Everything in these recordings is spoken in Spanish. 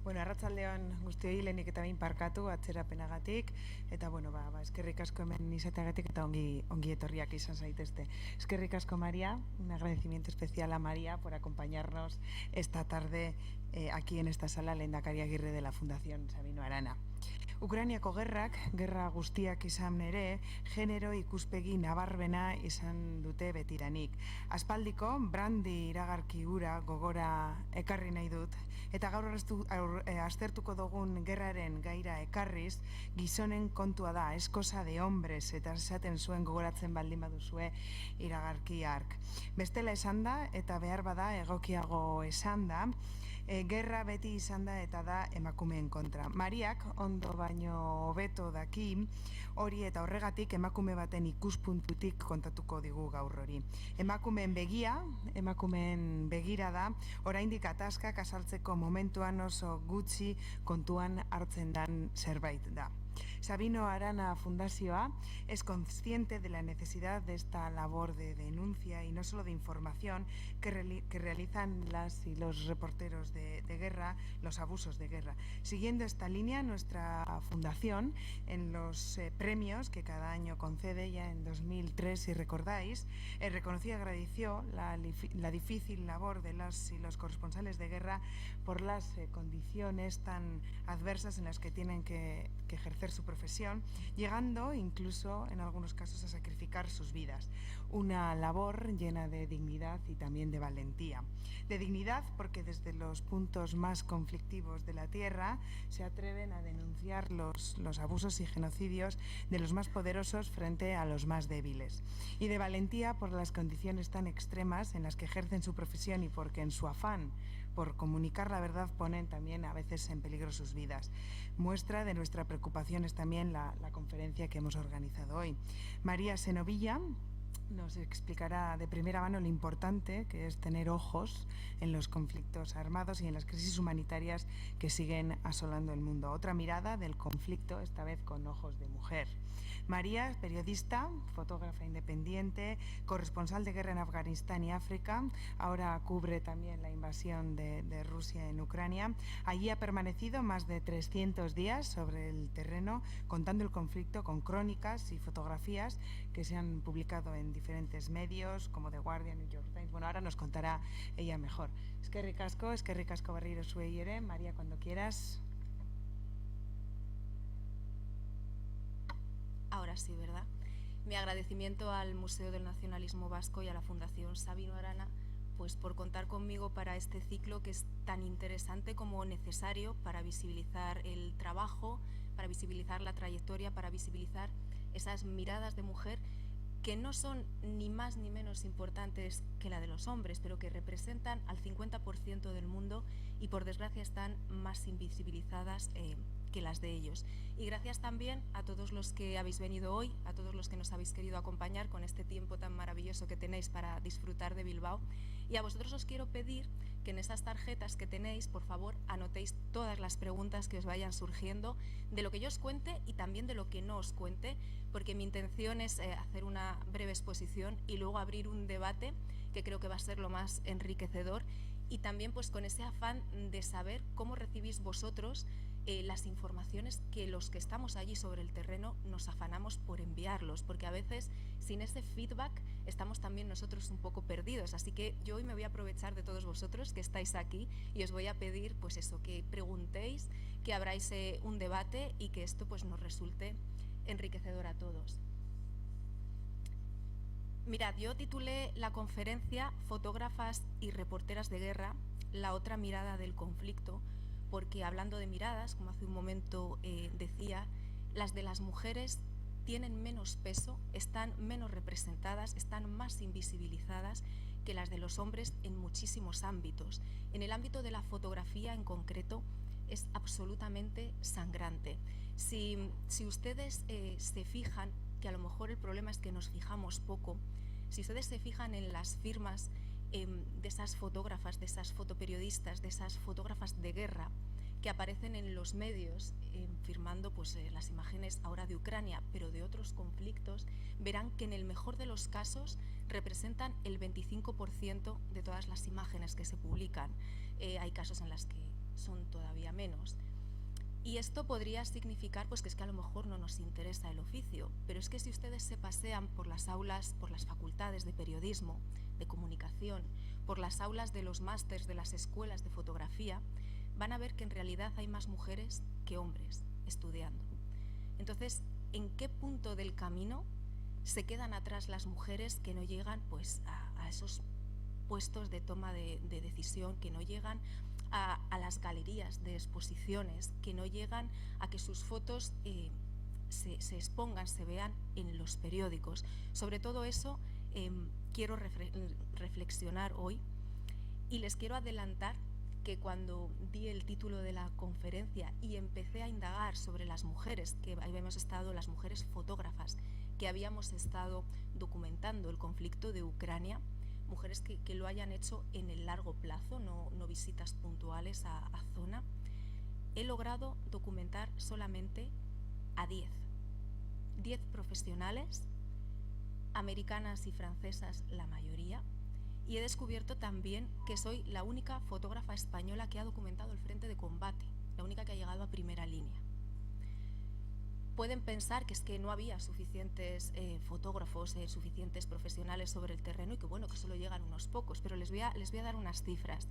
Bueno, arratsaldeon guztioi lehenik eta behin parkatu atzerapenagatik eta eskerrik asko hemen izateagatik eta ongi etorriak izan zaitezte. Eskerrik asko María, un agradecimiento especial a María por acompañarnos esta tarde aquí en esta sala Lehendakari Agirre de la Fundación Sabino Arana. Ukrainiako gerra guztiak izan ere, genero ikuspegi nabarmena izan dute betidanik. Aspaldiko, brandi iragarki hura gogora ekarri nahi dut, eta gaur aztertuko dugun gerraren gaira ekarriz, gizonen kontua da, es cosa de hombres, eta esaten zuen gogoratzen baldin baduzue iragarki hark. Bestela esan da, eta behar bada egokiago esan da, gerra beti izan da eta da emakumeen kontra. Mariak ondo baino hobeto daki hori eta horregatik emakume baten ikuspuntutik kontatuko digu gaur hori. Emakumeen begira da, oraindik ataskak azaltzeko momentuan oso gutxi kontuan hartzen dan zerbait da. Sabino Arana Fundazioa es consciente de la necesidad de esta labor de denuncia y no solo de información que realizan las y los reporteros de guerra, los abusos de guerra. Siguiendo esta línea, nuestra fundación, en los premios que cada año concede, ya en 2003, si recordáis, reconoció y agradeció la difícil labor de las y los corresponsales de guerra por las condiciones tan adversas en las que tienen que ejercer su profesión, llegando incluso en algunos casos a sacrificar sus vidas. Una labor llena de dignidad y también de valentía. De dignidad porque desde los puntos más conflictivos de la tierra se atreven a denunciar los abusos y genocidios de los más poderosos frente a los más débiles. Y de valentía por las condiciones tan extremas en las que ejercen su profesión y porque en su afán por comunicar la verdad ponen también a veces en peligro sus vidas. Muestra de nuestra preocupación es también la conferencia que hemos organizado hoy. María Senovilla nos explicará de primera mano lo importante que es tener ojos en los conflictos armados y en las crisis humanitarias que siguen asolando el mundo. Otra mirada del conflicto, esta vez con ojos de mujer. María es periodista, fotógrafa independiente, corresponsal de guerra en Afganistán y África. Ahora cubre también la invasión de Rusia en Ucrania. Allí ha permanecido más de 300 días sobre el terreno contando el conflicto con crónicas y fotografías que se han publicado en diferentes medios como The Guardian, New York Times. Bueno, ahora nos contará ella mejor. Eskerrik asko berriro zuei ere. María, cuando quieras. Ahora sí, ¿verdad? Mi agradecimiento al Museo del Nacionalismo Vasco y a la Fundación Sabino Arana pues por contar conmigo para este ciclo que es tan interesante como necesario para visibilizar el trabajo, para visibilizar la trayectoria, para visibilizar esas miradas de mujer que no son ni más ni menos importantes que la de los hombres, pero que representan al 50% del mundo y por desgracia están más invisibilizadas que las de ellos. Y gracias también a todos los que habéis venido hoy, a todos los que nos habéis querido acompañar con este tiempo tan maravilloso que tenéis para disfrutar de Bilbao. Y a vosotros os quiero pedir que en esas tarjetas que tenéis, por favor, anotéis todas las preguntas que os vayan surgiendo de lo que yo os cuente y también de lo que no os cuente, porque mi intención es hacer una breve exposición y luego abrir un debate que creo que va a ser lo más enriquecedor y también pues con ese afán de saber cómo recibís vosotros las informaciones que los que estamos allí sobre el terreno nos afanamos por enviarlos, porque a veces sin ese feedback estamos también nosotros un poco perdidos, así que yo hoy me voy a aprovechar de todos vosotros que estáis aquí y os voy a pedir pues eso, que preguntéis, que abráis un debate y que esto pues nos resulte enriquecedor a todos. Mirad, yo titulé la conferencia Fotógrafas y reporteras de guerra, la otra mirada del conflicto, porque hablando de miradas, como hace un momento decía, las de las mujeres tienen menos peso, están menos representadas, están más invisibilizadas que las de los hombres en muchísimos ámbitos. En el ámbito de la fotografía en concreto es absolutamente sangrante. Si ustedes se fijan, que a lo mejor el problema es que nos fijamos poco, si ustedes se fijan en las firmas de esas fotógrafas, de esas fotoperiodistas, de esas fotógrafas de guerra que aparecen en los medios firmando pues, las imágenes ahora de Ucrania, pero de otros conflictos, verán que en el mejor de los casos representan el 25% de todas las imágenes que se publican. Hay casos en los que son todavía menos. Y esto podría significar pues, que es que a lo mejor no nos interesa el oficio, pero es que si ustedes se pasean por las aulas, por las facultades de periodismo, de comunicación, por las aulas de los másters de las escuelas de fotografía, van a ver que en realidad hay más mujeres que hombres estudiando. Entonces, ¿en qué punto del camino se quedan atrás las mujeres que no llegan pues, a esos puestos de toma de decisión, que no llegan a las galerías de exposiciones, que no llegan a que sus fotos se expongan, se vean en los periódicos? Sobre todo eso quiero reflexionar hoy, y les quiero adelantar que cuando di el título de la conferencia y empecé a indagar sobre las mujeres, que habíamos estado, las mujeres fotógrafas, que habíamos estado documentando el conflicto de Ucrania, mujeres que lo hayan hecho en el largo plazo, no visitas puntuales a zona, he logrado documentar solamente a 10 profesionales, americanas y francesas la mayoría, y he descubierto también que soy la única fotógrafa española que ha documentado el frente de combate, la única que ha llegado a primera línea. Pueden pensar que es que no había suficientes fotógrafos, suficientes profesionales sobre el terreno y que bueno, que solo llegan unos pocos, pero les voy a dar unas cifras.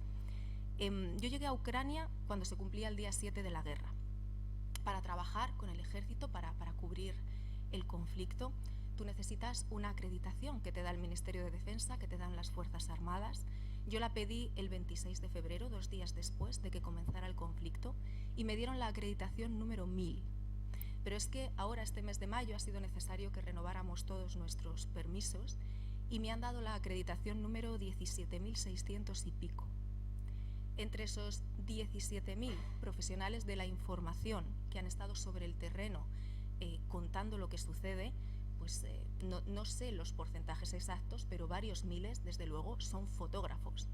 Yo llegué a Ucrania cuando se cumplía el día 7 de la guerra, para trabajar con el ejército, para cubrir el conflicto. Tú necesitas una acreditación que te da el Ministerio de Defensa, que te dan las Fuerzas Armadas. Yo la pedí el 26 de febrero, 2 días después de que comenzara el conflicto, y me dieron la acreditación número 1000. Pero es que ahora, este mes de mayo, ha sido necesario que renováramos todos nuestros permisos y me han dado la acreditación número 17.600 y pico. Entre esos 17.000 profesionales de la información que han estado sobre el terreno contando lo que sucede, pues no sé los porcentajes exactos, pero varios miles, desde luego, son fotógrafos.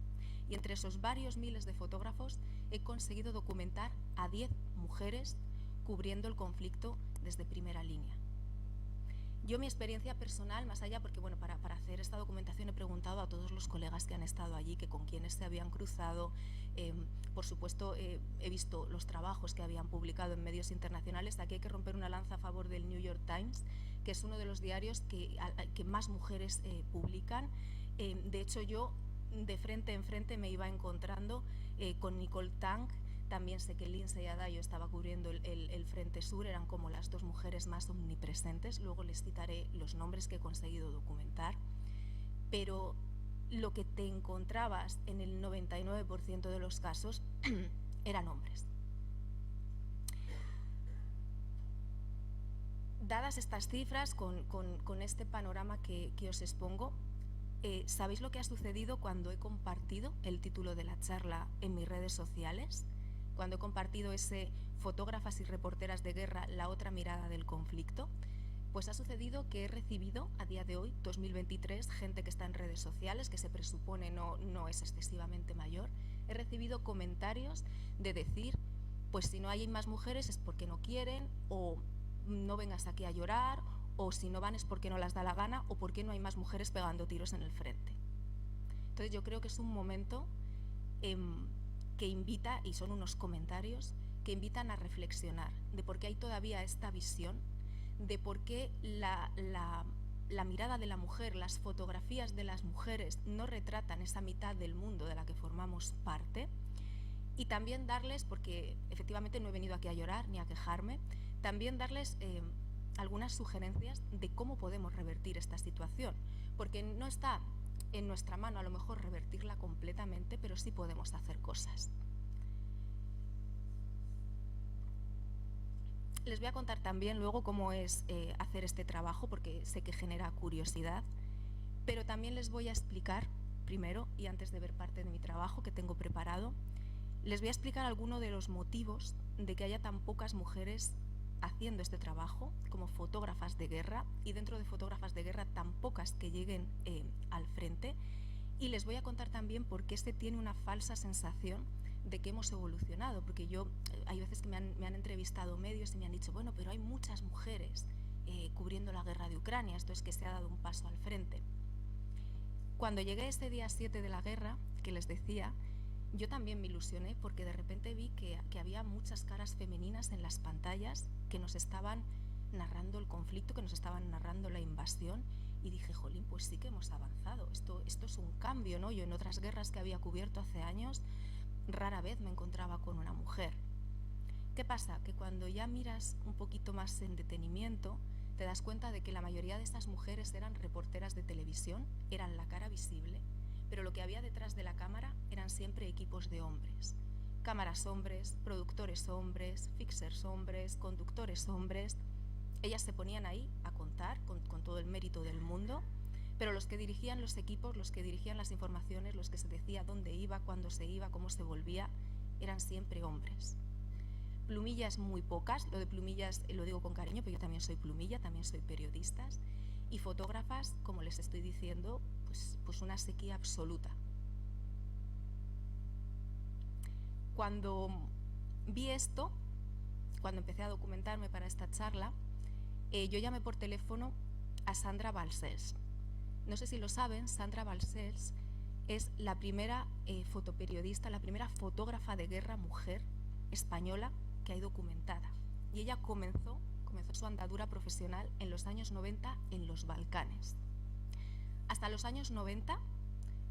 Y entre esos varios miles de fotógrafos he conseguido documentar a 10 mujeres cubriendo el conflicto desde primera línea. Yo, mi experiencia personal, más allá, porque bueno, para hacer esta documentación he preguntado a todos los colegas que han estado allí, que con quienes se habían cruzado, por supuesto he visto los trabajos que habían publicado en medios internacionales. Aquí hay que romper una lanza a favor del New York Times, que es uno de los diarios que más mujeres publican. De hecho, yo de frente en frente me iba encontrando con Nicole Tang. También sé que Lindsay Addayo estaba cubriendo el Frente Sur, eran como las dos mujeres más omnipresentes. Luego les citaré los nombres que he conseguido documentar. Pero lo que te encontrabas en el 99% de los casos eran hombres. Dadas estas cifras, con este panorama que os expongo, ¿sabéis lo que ha sucedido cuando he compartido el título de la charla en mis redes sociales? Cuando he compartido ese Fotógrafas y reporteras de guerra, la otra mirada del conflicto, pues ha sucedido que he recibido a día de hoy, 2023, gente que está en redes sociales, que se presupone no es excesivamente mayor, he recibido comentarios de decir, pues si no hay más mujeres es porque no quieren, o no vengas aquí a llorar, o si no van es porque no las da la gana, o porque no hay más mujeres pegando tiros en el frente. Entonces yo creo que es un momento que invita, y son unos comentarios que invitan a reflexionar de por qué hay todavía esta visión, de por qué la mirada de la mujer, las fotografías de las mujeres no retratan esa mitad del mundo de la que formamos parte, y también darles, porque efectivamente no he venido aquí a llorar ni a quejarme, también darles algunas sugerencias de cómo podemos revertir esta situación, porque no está en nuestra mano a lo mejor revertirla completamente, pero sí podemos hacer cosas. Les voy a contar también luego cómo es hacer este trabajo, porque sé que genera curiosidad, pero también les voy a explicar, primero y antes de ver parte de mi trabajo que tengo preparado, les voy a explicar algunos de los motivos de que haya tan pocas mujeres haciendo este trabajo como fotógrafas de guerra, y dentro de fotógrafas de guerra tan pocas que lleguen al frente, y les voy a contar también por qué se tiene una falsa sensación de que hemos evolucionado, porque yo hay veces que me han entrevistado medios y me han dicho, bueno, pero hay muchas mujeres cubriendo la guerra de Ucrania, esto es que se ha dado un paso al frente. Cuando llegué ese día 7 de la guerra, que les decía, yo también me ilusioné porque de repente vi que había muchas caras femeninas en las pantallas que nos estaban narrando el conflicto, que nos estaban narrando la invasión, y dije, jolín, pues sí que hemos avanzado, esto es un cambio, ¿no? Yo en otras guerras que había cubierto hace años, rara vez me encontraba con una mujer. ¿Qué pasa? Que cuando ya miras un poquito más en detenimiento, te das cuenta de que la mayoría de estas mujeres eran reporteras de televisión, eran la cara visible, pero lo que había detrás de la cámara eran siempre equipos de hombres. Cámaras hombres, productores hombres, fixers hombres, conductores hombres. Ellas se ponían ahí a contar con todo el mérito del mundo, pero los que dirigían los equipos, los que dirigían las informaciones, los que se decía dónde iba, cuándo se iba, cómo se volvía, eran siempre hombres. Plumillas muy pocas, lo de plumillas lo digo con cariño, pero yo también soy plumilla, también soy periodista, y fotógrafas, como les estoy diciendo, pues una sequía absoluta. Cuando vi esto, cuando empecé a documentarme para esta charla, yo llamé por teléfono a Sandra Balcells. No sé si lo saben, Sandra Balcells es la primera fotoperiodista, la primera fotógrafa de guerra mujer española que hay documentada. Y ella comenzó su andadura profesional en los años 90 en los Balcanes. Hasta los años 90,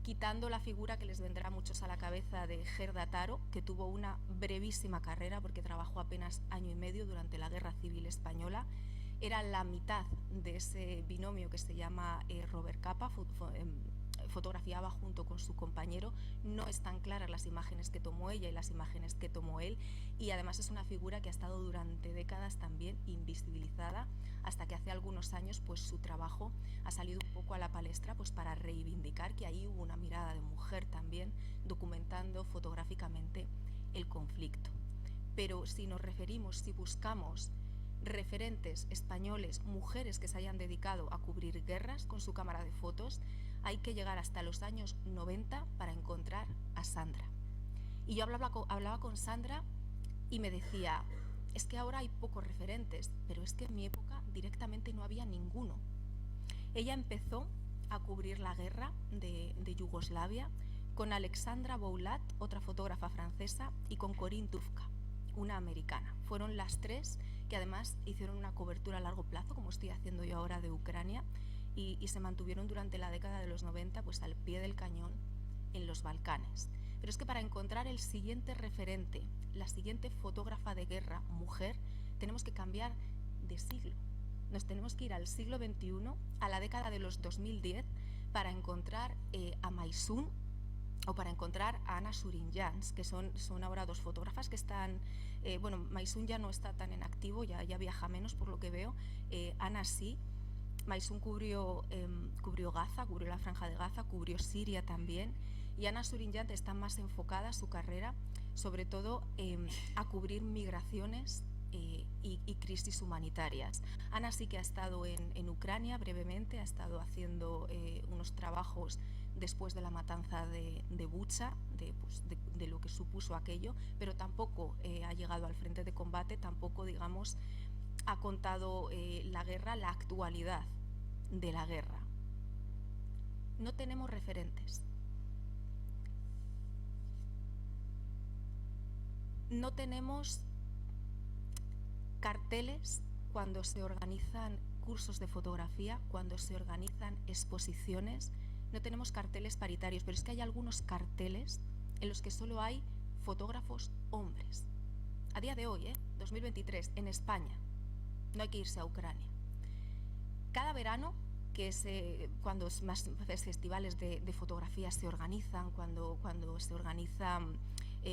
quitando la figura que les vendrá a muchos a la cabeza de Gerda Taro, que tuvo una brevísima carrera porque trabajó apenas año y medio durante la Guerra Civil Española, era la mitad de ese binomio que se llama Robert Capa, fotografiaba junto con su compañero. No están claras las imágenes que tomó ella y las imágenes que tomó él, y además es una figura que ha estado durante décadas también invisibilizada, hasta que hace algunos años pues su trabajo ha salido un poco a la palestra pues para reivindicar que ahí hubo una mirada de mujer también documentando fotográficamente el conflicto. Pero si nos referimos, si buscamos referentes españoles, mujeres que se hayan dedicado a cubrir guerras con su cámara de fotos, hay que llegar hasta los años 90 para encontrar a Sandra. Y yo hablaba con Sandra y me decía, es que ahora hay pocos referentes, pero es que en mi época directamente no había ninguno. Ella empezó a cubrir la guerra de Yugoslavia con Alexandra Boulat, otra fotógrafa francesa, y con Corinne Dufka, una americana. Fueron las tres que además hicieron una cobertura a largo plazo, como estoy haciendo yo ahora, de Ucrania, y se mantuvieron durante la década de los 90 pues al pie del cañón en los Balcanes. Pero es que para encontrar el siguiente referente, la siguiente fotógrafa de guerra mujer, tenemos que cambiar de siglo. Nos tenemos que ir al siglo XXI, a la década de los 2010, para encontrar a Maysun o para encontrar a Anna Surinjans, que son ahora dos fotógrafas que están, bueno, Maysun ya no está tan en activo, ya viaja menos por lo que veo, Anna sí. Maysun cubrió Gaza, cubrió la Franja de Gaza, cubrió Siria también, y Anna Surinjans está más enfocada su carrera, sobre todo a cubrir migraciones y crisis humanitarias. Anna sí que ha estado en Ucrania brevemente, ha estado haciendo unos trabajos después de la matanza de Bucha, de lo que supuso aquello, pero tampoco ha llegado al frente de combate, tampoco, digamos, ha contado la guerra, la actualidad de la guerra. No tenemos referentes. No tenemos carteles cuando se organizan cursos de fotografía, cuando se organizan exposiciones. No tenemos carteles paritarios, pero es que hay algunos carteles en los que solo hay fotógrafos hombres. A día de hoy, 2023, en España. No hay que irse a Ucrania. Cada verano, que es cuando más festivales de fotografía se organizan, cuando se organizan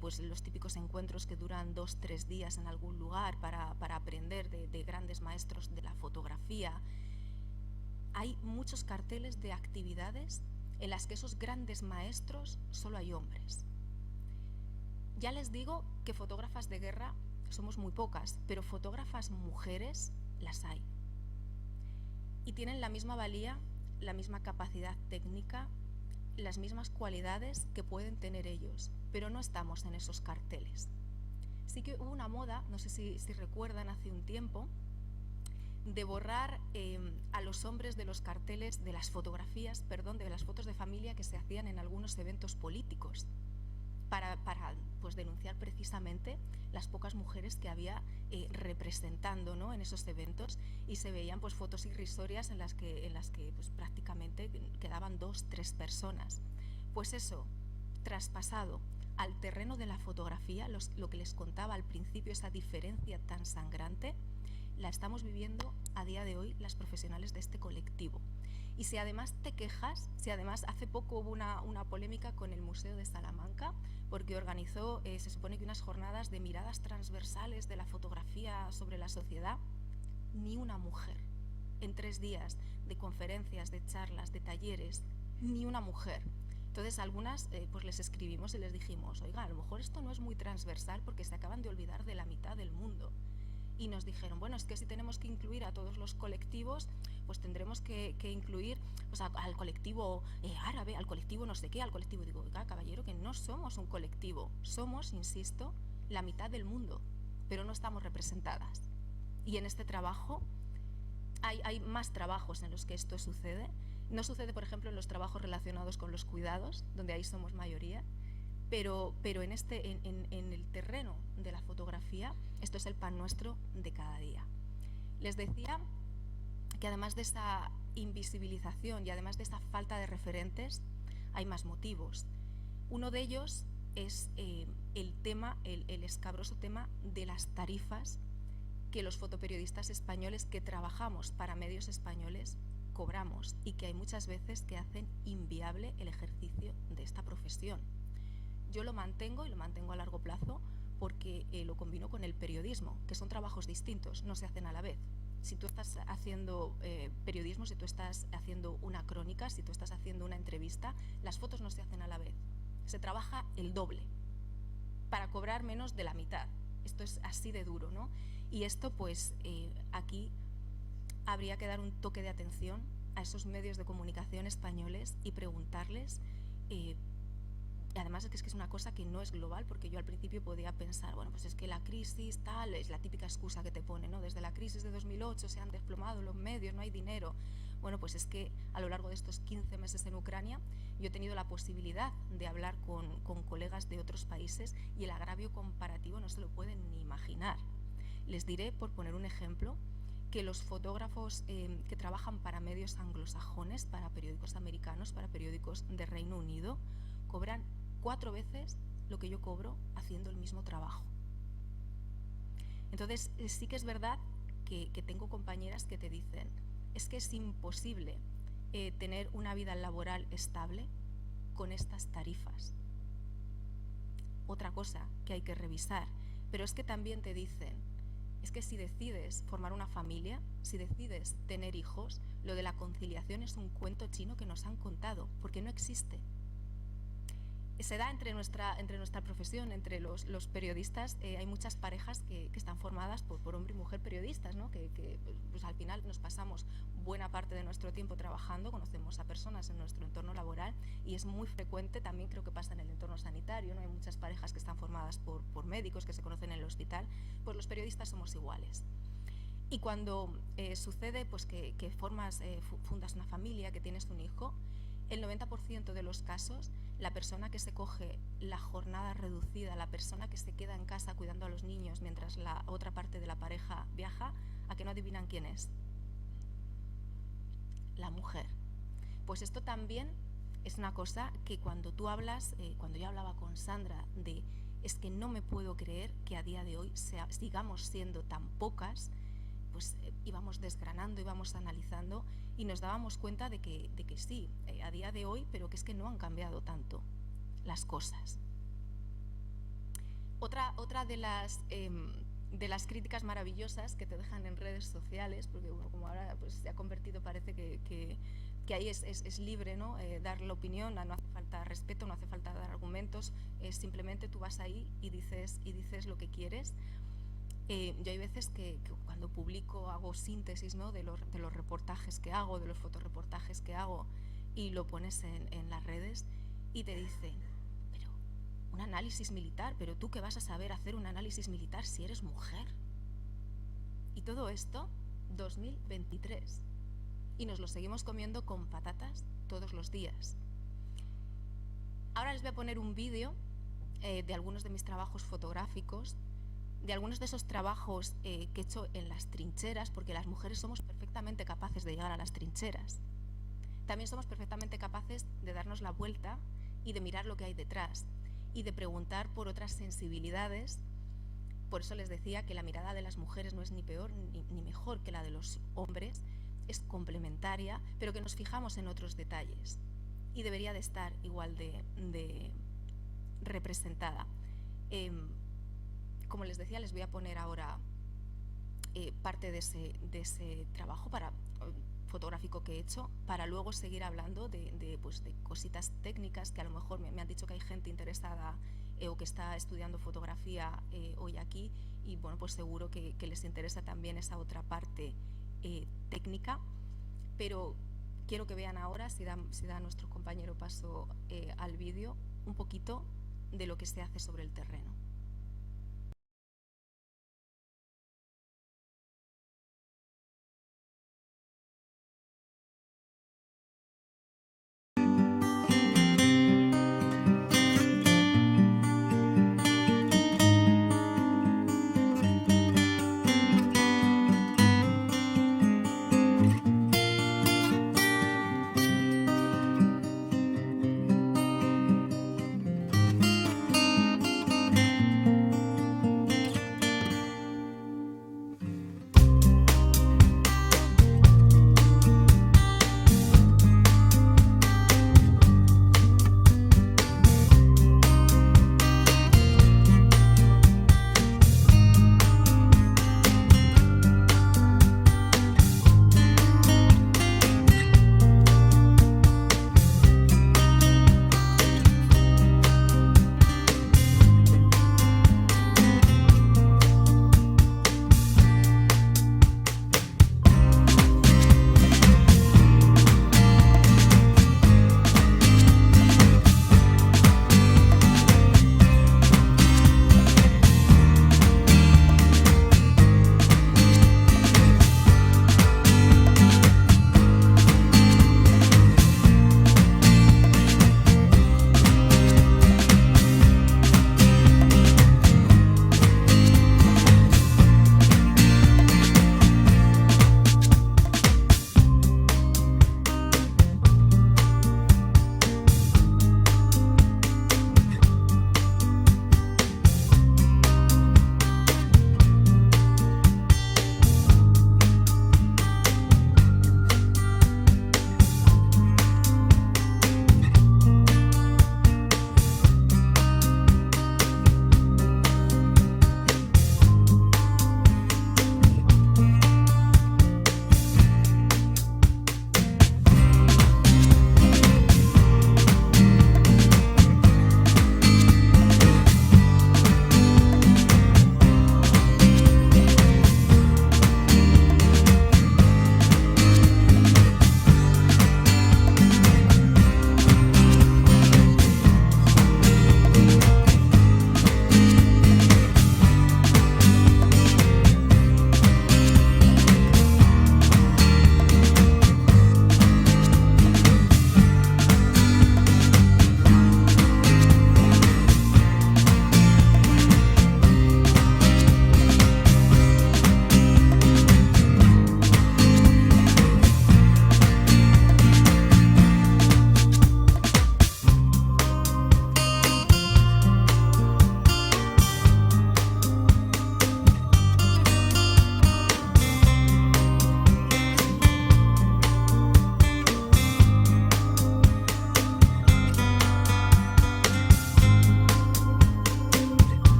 pues los típicos encuentros que duran 2-3 días en algún lugar para aprender de grandes maestros de la fotografía, hay muchos carteles de actividades en las que esos grandes maestros solo hay hombres. Ya les digo que fotógrafas de guerra somos muy pocas, pero fotógrafas mujeres las hay. Y tienen la misma valía, la misma capacidad técnica, las mismas cualidades que pueden tener ellos, pero no estamos en esos carteles. Sí que hubo una moda, no sé si recuerdan hace un tiempo, de borrar a los hombres de los carteles, de las fotografías, perdón, de las fotos de familia que se hacían en algunos eventos políticos. para pues, denunciar precisamente las pocas mujeres que había representando, ¿no?, en esos eventos, y se veían pues fotos irrisorias en las que pues, prácticamente quedaban 2 o 3 personas. Pues eso, traspasado al terreno de la fotografía, lo que les contaba al principio, esa diferencia tan sangrante, la estamos viviendo a día de hoy las profesionales de este colectivo. Y si además te quejas, si además hace poco hubo una polémica con el Museo de Salamanca, porque organizó, se supone que unas jornadas de miradas transversales de la fotografía sobre la sociedad, ni una mujer. En 3 días de conferencias, de charlas, de talleres, ni una mujer. Entonces algunas pues les escribimos y les dijimos, oiga, a lo mejor esto no es muy transversal porque se acaban de olvidar de la mitad del mundo. Y nos dijeron, bueno, es que si tenemos que incluir a todos los colectivos, pues tendremos que incluir pues, al colectivo árabe, al colectivo no sé qué, al colectivo. Digo, oiga, caballero, que no somos un colectivo, somos, insisto, la mitad del mundo, pero no estamos representadas. Y en este trabajo hay más trabajos en los que esto sucede. No sucede, por ejemplo, en los trabajos relacionados con los cuidados, donde ahí somos mayoría, pero en el terreno de la fotografía, esto es el pan nuestro de cada día. Les decía que además de esa invisibilización y además de esa falta de referentes, hay más motivos. Uno de ellos es el escabroso tema de las tarifas que los fotoperiodistas españoles que trabajamos para medios españoles cobramos, y que hay muchas veces que hacen inviable el ejercicio de esta profesión. Yo lo mantengo, y lo mantengo a largo plazo, porque lo combino con el periodismo, que son trabajos distintos, no se hacen a la vez. Si tú estás haciendo periodismo, si tú estás haciendo una crónica, si tú estás haciendo una entrevista, las fotos no se hacen a la vez. Se trabaja el doble para cobrar menos de la mitad. Esto es así de duro, ¿no? Y esto, pues, aquí habría que dar un toque de atención a esos medios de comunicación españoles y preguntarles. Además es que es una cosa que no es global, porque yo al principio podía pensar, bueno, pues es que la crisis tal, es la típica excusa que te pone, ¿no? Desde la crisis de 2008 se han desplomado los medios, no hay dinero. Bueno, pues es que a lo largo de estos 15 meses en Ucrania yo he tenido la posibilidad de hablar con colegas de otros países, y el agravio comparativo no se lo pueden ni imaginar. Les diré, por poner un ejemplo, que los fotógrafos que trabajan para medios anglosajones, para periódicos americanos, para periódicos de Reino Unido, cobran 4 veces lo que yo cobro haciendo el mismo trabajo. Entonces, sí que es verdad que tengo compañeras que te dicen, es que es imposible tener una vida laboral estable con estas tarifas. Otra cosa que hay que revisar, pero es que también te dicen, es que si decides formar una familia, si decides tener hijos, lo de la conciliación es un cuento chino que nos han contado, porque no existe. Se da entre nuestra profesión, entre los periodistas, hay muchas parejas que están formadas por hombre y mujer periodistas, ¿no? que pues al final nos pasamos buena parte de nuestro tiempo trabajando, conocemos a personas en nuestro entorno laboral, y es muy frecuente, también creo que pasa en el entorno sanitario, ¿no? Hay muchas parejas que están formadas por médicos que se conocen en el hospital, pues los periodistas somos iguales. Y cuando sucede pues que fundas una familia, que tienes un hijo, el 90% de los casos, la persona que se coge la jornada reducida, la persona que se queda en casa cuidando a los niños mientras la otra parte de la pareja viaja, ¿a que no adivinan quién es? La mujer. Pues esto también es una cosa que cuando tú hablas, cuando yo hablaba con Sandra de es que no me puedo creer que a día de hoy sigamos siendo tan pocas, pues íbamos desgranando, íbamos analizando y nos dábamos cuenta de que sí, a día de hoy, pero que es que no han cambiado tanto las cosas. Otra de las críticas maravillosas que te dejan en redes sociales, porque bueno, como ahora pues, se ha convertido, parece que ahí es libre, ¿no? Dar la opinión, no hace falta respeto, no hace falta dar argumentos, simplemente tú vas ahí y dices lo que quieres. Yo hay veces que cuando publico hago síntesis, ¿no? de los reportajes que hago, de los fotoreportajes que hago, y lo pones en las redes y te dicen, pero un análisis militar, pero tú qué vas a saber hacer un análisis militar si eres mujer. Y todo esto 2023, y nos lo seguimos comiendo con patatas todos los días. Ahora les voy a poner un vídeo de algunos de mis trabajos fotográficos, de algunos de esos trabajos que he hecho en las trincheras, porque las mujeres somos perfectamente capaces de llegar a las trincheras. También somos perfectamente capaces de darnos la vuelta y de mirar lo que hay detrás y de preguntar por otras sensibilidades. Por eso les decía que la mirada de las mujeres no es ni peor ni mejor que la de los hombres, es complementaria, pero que nos fijamos en otros detalles y debería de estar igual de representada. Como les decía, les voy a poner ahora parte de ese trabajo fotográfico que he hecho, para luego seguir hablando de cositas técnicas que a lo mejor me han dicho que hay gente interesada o que está estudiando fotografía hoy aquí, y bueno, pues seguro que les interesa también esa otra parte técnica. Pero quiero que vean ahora, si da nuestro compañero paso al vídeo, un poquito de lo que se hace sobre el terreno.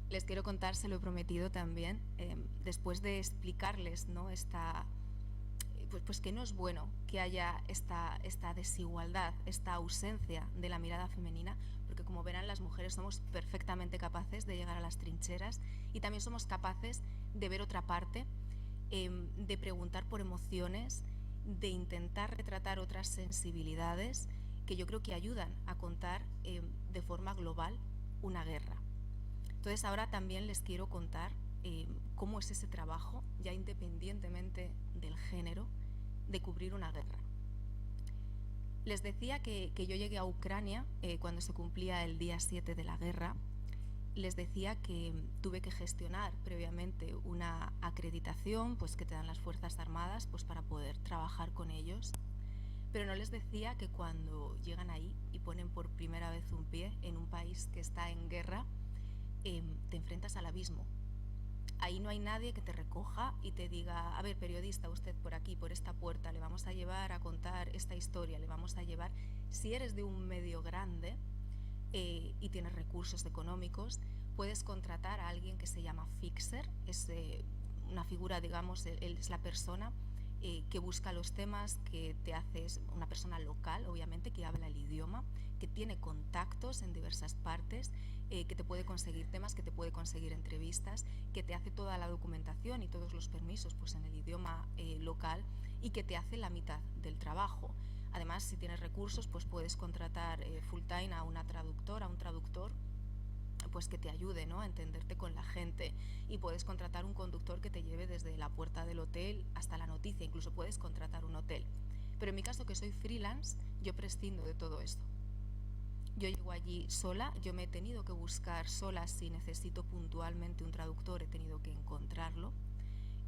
Les quiero contar, se lo he prometido también, después de explicarles, ¿no?, pues que no es bueno que haya esta desigualdad, esta ausencia de la mirada femenina, porque como verán, las mujeres somos perfectamente capaces de llegar a las trincheras y también somos capaces de ver otra parte, de preguntar por emociones, de intentar retratar otras sensibilidades que yo creo que ayudan a contar de forma global una guerra. Entonces ahora también les quiero contar cómo es ese trabajo, ya independientemente del género, de cubrir una guerra. Les decía que yo llegué a Ucrania cuando se cumplía el día 7 de la guerra. Les decía que tuve que gestionar previamente una acreditación pues, que te dan las Fuerzas Armadas pues, para poder trabajar con ellos. Pero no les decía que cuando llegan ahí y ponen por primera vez un pie en un país que está en guerra, te enfrentas al abismo. Ahí no hay nadie que te recoja y te diga, a ver, periodista, usted por aquí, por esta puerta, le vamos a llevar a contar esta historia, le vamos a llevar. Si eres de un medio grande y tienes recursos económicos, puedes contratar a alguien que se llama fixer, es una figura, digamos, él es la persona que busca los temas, que te haces una persona local, obviamente, que habla el idioma, que tiene contactos en diversas partes, que te puede conseguir temas, que te puede conseguir entrevistas, que te hace toda la documentación y todos los permisos pues, en el idioma local y que te hace la mitad del trabajo. Además, si tienes recursos, pues puedes contratar full time a una traductora, a un traductor, pues que te ayude, ¿no?, a entenderte con la gente, y puedes contratar un conductor que te lleve desde la puerta del hotel hasta la noticia, incluso puedes contratar un hotel. Pero en mi caso, que soy freelance, yo prescindo de todo esto. Yo llego allí sola, yo me he tenido que buscar sola. Si necesito puntualmente un traductor, he tenido que encontrarlo.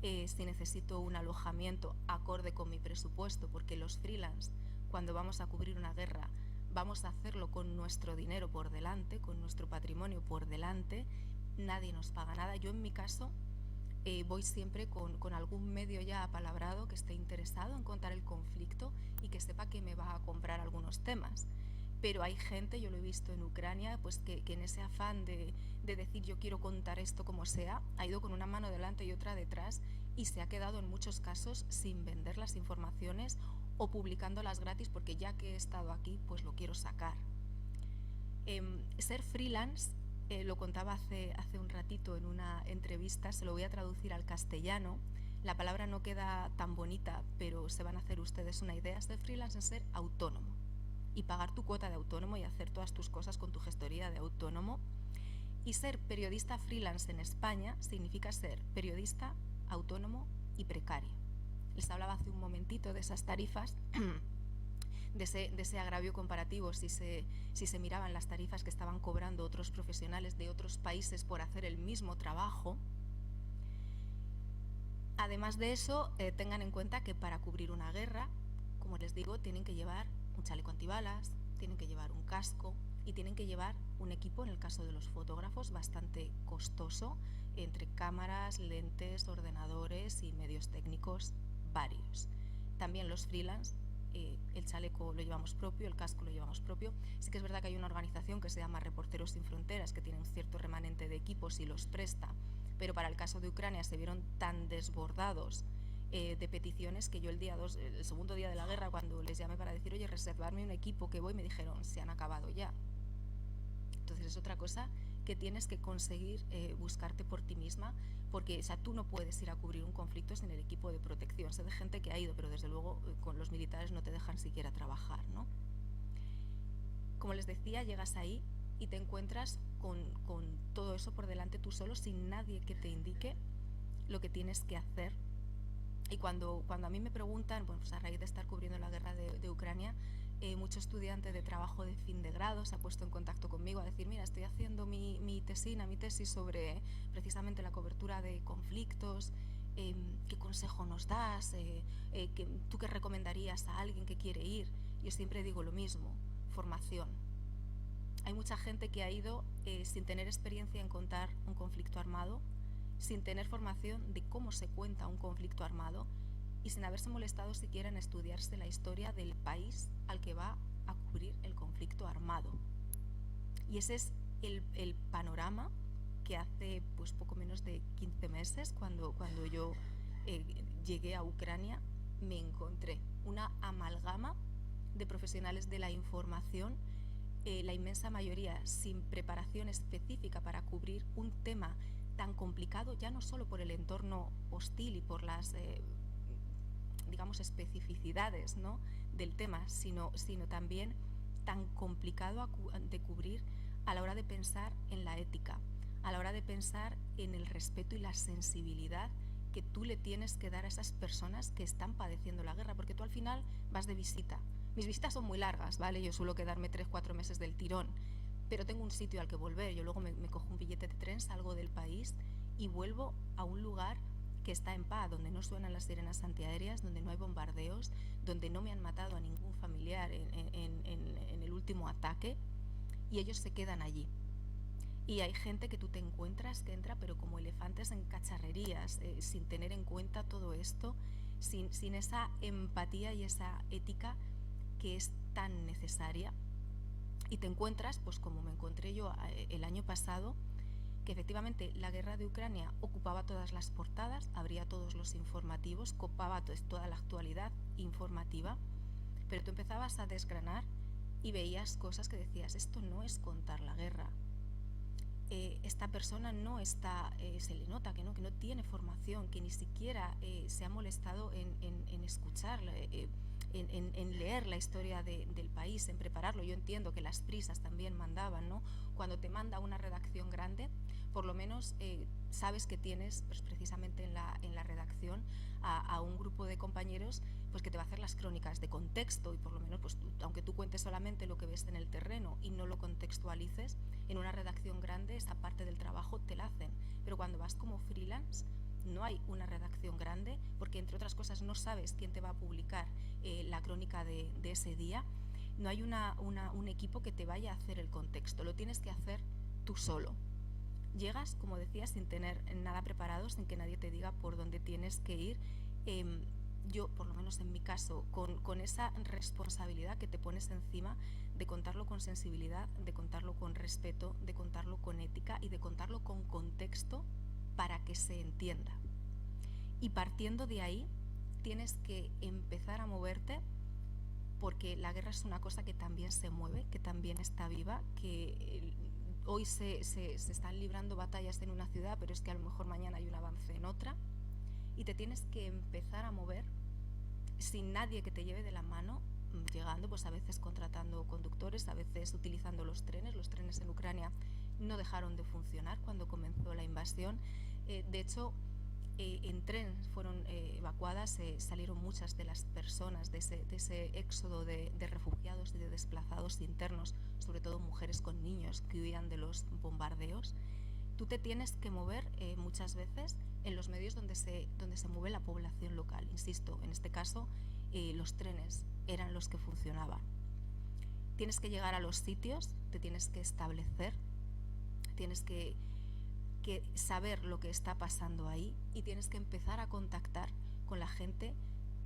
Si necesito un alojamiento acorde con mi presupuesto, porque los freelance, cuando vamos a cubrir una guerra, vamos a hacerlo con nuestro dinero por delante, con nuestro patrimonio por delante, nadie nos paga nada. Yo en mi caso voy siempre con algún medio ya apalabrado que esté interesado en contar el conflicto y que sepa que me va a comprar algunos temas. Pero hay gente, yo lo he visto en Ucrania, pues que en ese afán de decir yo quiero contar esto como sea, ha ido con una mano delante y otra detrás y se ha quedado en muchos casos sin vender las informaciones o publicándolas gratis porque ya que he estado aquí, pues lo quiero sacar. Ser freelance, lo contaba hace un ratito en una entrevista, se lo voy a traducir al castellano. La palabra no queda tan bonita, pero se van a hacer ustedes una idea. Ser freelance es ser autónomo y pagar tu cuota de autónomo y hacer todas tus cosas con tu gestoría de autónomo. Y ser periodista freelance en España significa ser periodista, autónomo y precario. Les hablaba hace un momentito de esas tarifas, de ese agravio comparativo, si se miraban las tarifas que estaban cobrando otros profesionales de otros países por hacer el mismo trabajo. Además de eso, tengan en cuenta que para cubrir una guerra, como les digo, tienen que llevar un chaleco antibalas, tienen que llevar un casco y tienen que llevar un equipo, en el caso de los fotógrafos, bastante costoso, entre cámaras, lentes, ordenadores y medios técnicos varios. También los freelance, el chaleco lo llevamos propio, el casco lo llevamos propio. Sí que es verdad que hay una organización que se llama Reporteros Sin Fronteras, que tiene un cierto remanente de equipos y los presta, pero para el caso de Ucrania se vieron tan desbordados de peticiones que yo el segundo día de la guerra, cuando les llamé para decir, oye, reservarme un equipo que voy, me dijeron, se han acabado ya. Entonces es otra cosa que tienes que conseguir buscarte por ti misma, porque tú no puedes ir a cubrir un conflicto sin el equipo de protección. Sé de gente que ha ido, pero desde luego con los militares no te dejan siquiera trabajar, ¿no? Como les decía, llegas ahí y te encuentras con todo eso por delante tú solo, sin nadie que te indique lo que tienes que hacer. Y cuando a mí me preguntan, bueno, pues a raíz de estar cubriendo la guerra de Ucrania, mucho estudiante de trabajo de fin de grado se ha puesto en contacto conmigo a decir, mira, estoy haciendo mi tesis sobre precisamente la cobertura de conflictos, ¿qué consejo nos das? ¿Tú qué recomendarías a alguien que quiere ir? Yo siempre digo lo mismo, formación. Hay mucha gente que ha ido sin tener experiencia en contar un conflicto armado, sin tener formación de cómo se cuenta un conflicto armado y sin haberse molestado siquiera en estudiarse la historia del país al que va a cubrir el conflicto armado. Y ese es el panorama que hace pues poco menos de 15 meses, cuando yo llegué a Ucrania, me encontré una amalgama de profesionales de la información, la inmensa mayoría sin preparación específica para cubrir un tema tan complicado, ya no solo por el entorno hostil y por las digamos especificidades, ¿no?, del tema, sino también tan complicado de cubrir a la hora de pensar en la ética, a la hora de pensar en el respeto y la sensibilidad que tú le tienes que dar a esas personas que están padeciendo la guerra, porque tú al final vas de visita. Mis visitas son muy largas, ¿vale? Yo suelo quedarme 3-4 meses del tirón, pero tengo un sitio al que volver. Yo luego me cojo un billete de tren, salgo del país y vuelvo a un lugar que está en paz, donde no suenan las sirenas antiaéreas, donde no hay bombardeos, donde no me han matado a ningún familiar en el último ataque, y ellos se quedan allí. Y hay gente que tú te encuentras que entra pero como elefantes en cacharrerías, sin tener en cuenta todo esto, sin esa empatía y esa ética que es tan necesaria. Y te encuentras, pues como me encontré yo el año pasado, que efectivamente la guerra de Ucrania ocupaba todas las portadas, abría todos los informativos, copaba toda la actualidad informativa, pero tú empezabas a desgranar y veías cosas que decías, esto no es contar la guerra. Esta persona no está, se le nota que no tiene formación, que ni siquiera se ha molestado en escuchar, en leer la historia del país, en prepararlo. Yo entiendo que las prisas también mandaban, ¿no? Cuando te manda una redacción grande, por lo menos sabes que tienes, pues, precisamente en la redacción a un grupo de compañeros pues que te va a hacer las crónicas de contexto, y por lo menos, pues, aunque tú cuentes solamente lo que ves en el terreno y no lo contextualices, en una redacción grande esa parte del trabajo te la hacen. Pero cuando vas como freelance no hay una redacción grande, porque entre otras cosas no sabes quién te va a publicar la crónica de ese día. No hay un equipo que te vaya a hacer el contexto, lo tienes que hacer tú solo. Llegas, como decía, sin tener nada preparado, sin que nadie te diga por dónde tienes que ir. Yo, por lo menos en mi caso, con esa responsabilidad que te pones encima de contarlo con sensibilidad, de contarlo con respeto, de contarlo con ética y de contarlo con contexto para que se entienda. Y partiendo de ahí, tienes que empezar a moverte, porque la guerra es una cosa que también se mueve, que también está viva, que hoy se están librando batallas en una ciudad, pero es que a lo mejor mañana hay un avance en otra, y te tienes que empezar a mover sin nadie que te lleve de la mano, llegando, pues a veces contratando conductores, a veces utilizando los trenes. Los trenes en Ucrania no dejaron de funcionar cuando comenzó la invasión. De hecho, en tren fueron evacuadas, salieron muchas de las personas de ese éxodo de refugiados y de desplazados internos, sobre todo mujeres con niños que huían de los bombardeos. Tú te tienes que mover muchas veces en los medios donde se mueve la población local. Insisto, en este caso los trenes eran los que funcionaban. Tienes que llegar a los sitios, te tienes que establecer, tienes que saber lo que está pasando ahí, y tienes que empezar a contactar con la gente,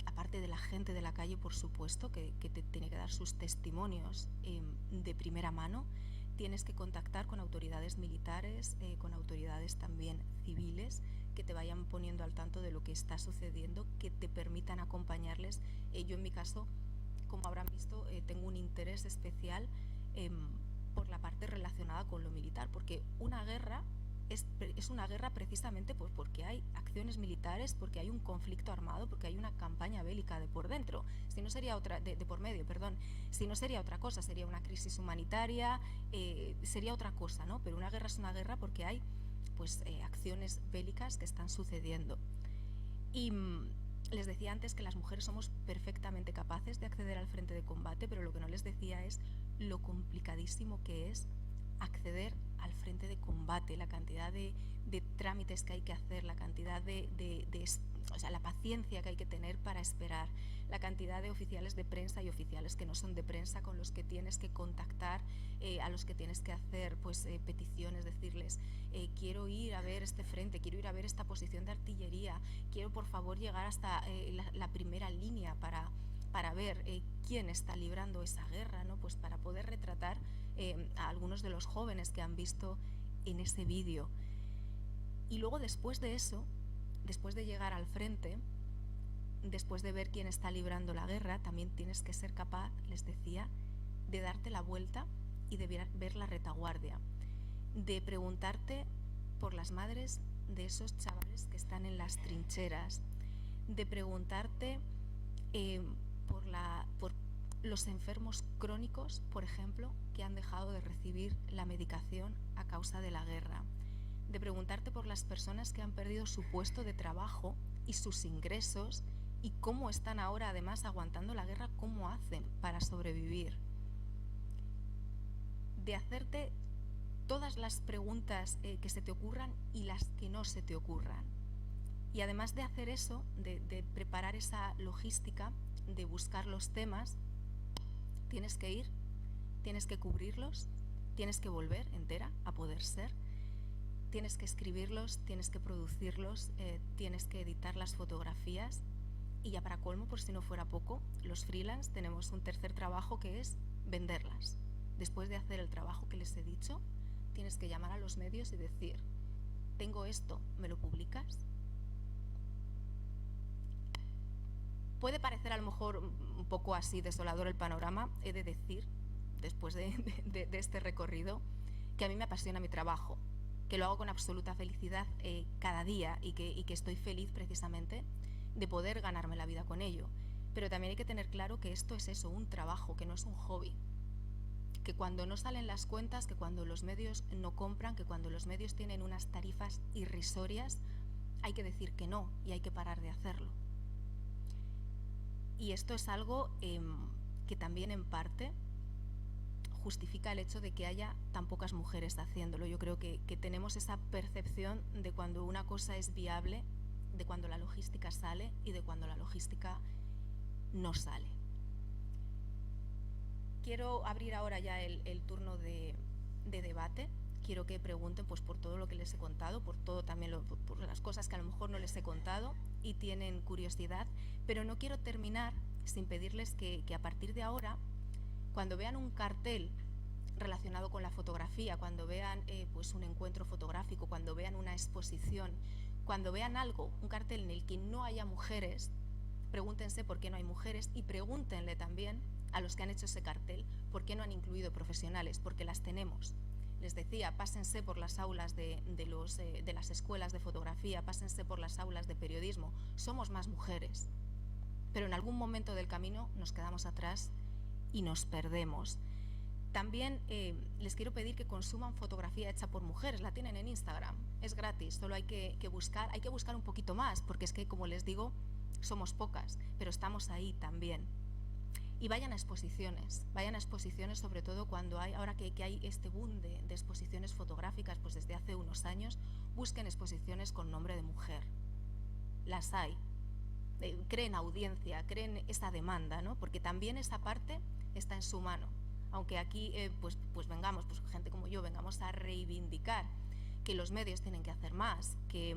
aparte de la gente de la calle, por supuesto, que te tiene que dar sus testimonios de primera mano. Tienes que contactar con autoridades militares, con autoridades también civiles, que te vayan poniendo al tanto de lo que está sucediendo, que te permitan acompañarles. Yo en mi caso, como habrán visto, tengo un interés especial por la parte relacionada con lo militar, porque una guerra es una guerra precisamente pues porque hay acciones militares, porque hay un conflicto armado, porque hay una campaña bélica de por dentro. Si no sería otra, de por medio, perdón, si no sería otra cosa, sería una crisis humanitaria, sería otra cosa, ¿no? Pero una guerra es una guerra porque hay pues acciones bélicas que están sucediendo. Y les decía antes que las mujeres somos perfectamente capaces de acceder al frente de combate, pero lo que no les decía es lo complicadísimo que es acceder al frente de combate, la cantidad de trámites que hay que hacer, la cantidad o sea, la paciencia que hay que tener para esperar, la cantidad de oficiales de prensa y oficiales que no son de prensa con los que tienes que contactar, a los que tienes que hacer pues peticiones, decirles quiero ir a ver este frente, quiero ir a ver esta posición de artillería, quiero por favor llegar hasta la primera línea para ver quién está librando esa guerra, ¿no? Pues para poder retratar a algunos de los jóvenes que han visto en ese vídeo. Y luego después de eso, después de llegar al frente, después de ver quién está librando la guerra, también tienes que ser capaz, les decía, de darte la vuelta y de ver la retaguardia, de preguntarte por las madres de esos chavales que están en las trincheras, de preguntarte por los enfermos crónicos, por ejemplo, que han dejado de recibir la medicación a causa de la guerra, de preguntarte por las personas que han perdido su puesto de trabajo y sus ingresos y cómo están ahora además aguantando la guerra, cómo hacen para sobrevivir. De hacerte todas las preguntas que se te ocurran y las que no se te ocurran. Y además de hacer eso, de preparar esa logística, de buscar los temas, tienes que ir, tienes que cubrirlos, tienes que volver entera a poder ser, tienes que escribirlos, tienes que producirlos, tienes que editar las fotografías y ya para colmo, por si no fuera poco, los freelance tenemos un tercer trabajo que es venderlas. Después de hacer el trabajo que les he dicho, tienes que llamar a los medios y decir, tengo esto, ¿me lo publicas? Puede parecer a lo mejor un poco así desolador el panorama, he de decir, después de este recorrido, que a mí me apasiona mi trabajo, que lo hago con absoluta felicidad cada día y que estoy feliz precisamente de poder ganarme la vida con ello. Pero también hay que tener claro que esto es eso, un trabajo, que no es un hobby. Que cuando no salen las cuentas, que cuando los medios no compran, que cuando los medios tienen unas tarifas irrisorias, hay que decir que no y hay que parar de hacerlo. Y esto es algo que también en parte justifica el hecho de que haya tan pocas mujeres haciéndolo. Yo creo que tenemos esa percepción de cuando una cosa es viable, de cuando la logística sale y de cuando la logística no sale. Quiero abrir ahora ya el turno de debate. Quiero que pregunten pues, por todo lo que les he contado, por todo también por las cosas que a lo mejor no les he contado y tienen curiosidad, pero no quiero terminar sin pedirles que a partir de ahora, cuando vean un cartel relacionado con la fotografía, cuando vean pues un encuentro fotográfico, cuando vean una exposición, cuando vean algo, un cartel en el que no haya mujeres, pregúntense por qué no hay mujeres y pregúntenle también a los que han hecho ese cartel por qué no han incluido profesionales, porque las tenemos. Les decía, pásense por las aulas de las escuelas de fotografía, pásense por las aulas de periodismo. Somos más mujeres, pero en algún momento del camino nos quedamos atrás y nos perdemos. También les quiero pedir que consuman fotografía hecha por mujeres, la tienen en Instagram, es gratis, solo hay que buscar un poquito más, porque es que, como les digo, somos pocas, pero estamos ahí también. Y vayan a exposiciones sobre todo cuando ahora que hay este boom de exposiciones fotográficas, pues desde hace unos años, busquen exposiciones con nombre de mujer. Las hay. Creen audiencia, creen esa demanda, ¿no? Porque también esa parte está en su mano. Aunque aquí pues vengamos, pues gente como yo, vengamos a reivindicar que los medios tienen que hacer más, que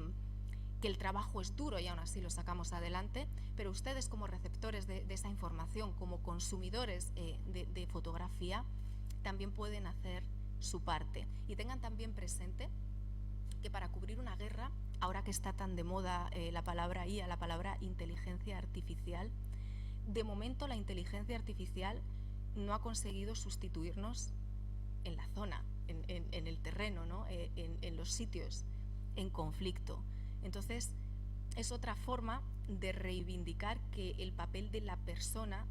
el trabajo es duro y aún así lo sacamos adelante, pero ustedes como receptores de esa información, como consumidores de fotografía, también pueden hacer su parte. Y tengan también presente que para cubrir una guerra, ahora que está tan de moda la palabra IA, la palabra inteligencia artificial, de momento la inteligencia artificial no ha conseguido sustituirnos en la zona, en el terreno, ¿no? en los sitios en conflicto. Entonces, es otra forma de reivindicar que el papel de la persona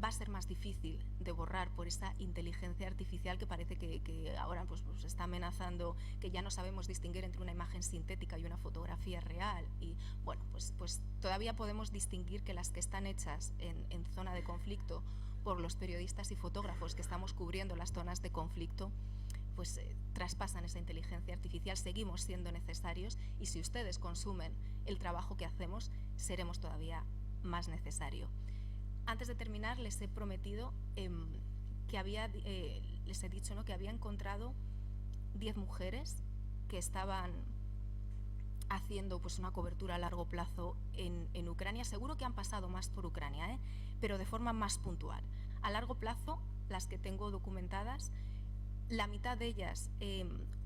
va a ser más difícil de borrar por esa inteligencia artificial que parece que ahora pues está amenazando, que ya no sabemos distinguir entre una imagen sintética y una fotografía real. Y bueno, pues todavía podemos distinguir que las que están hechas en zona de conflicto por los periodistas y fotógrafos que estamos cubriendo las zonas de conflicto, pues traspasan esa inteligencia artificial, seguimos siendo necesarios y si ustedes consumen el trabajo que hacemos, seremos todavía más necesarios. Antes de terminar, les he prometido que les he dicho, ¿no?, que había encontrado 10 mujeres que estaban haciendo pues una cobertura a largo plazo en Ucrania. Seguro que han pasado más por Ucrania, pero de forma más puntual. A largo plazo, las que tengo documentadas, la mitad de ellas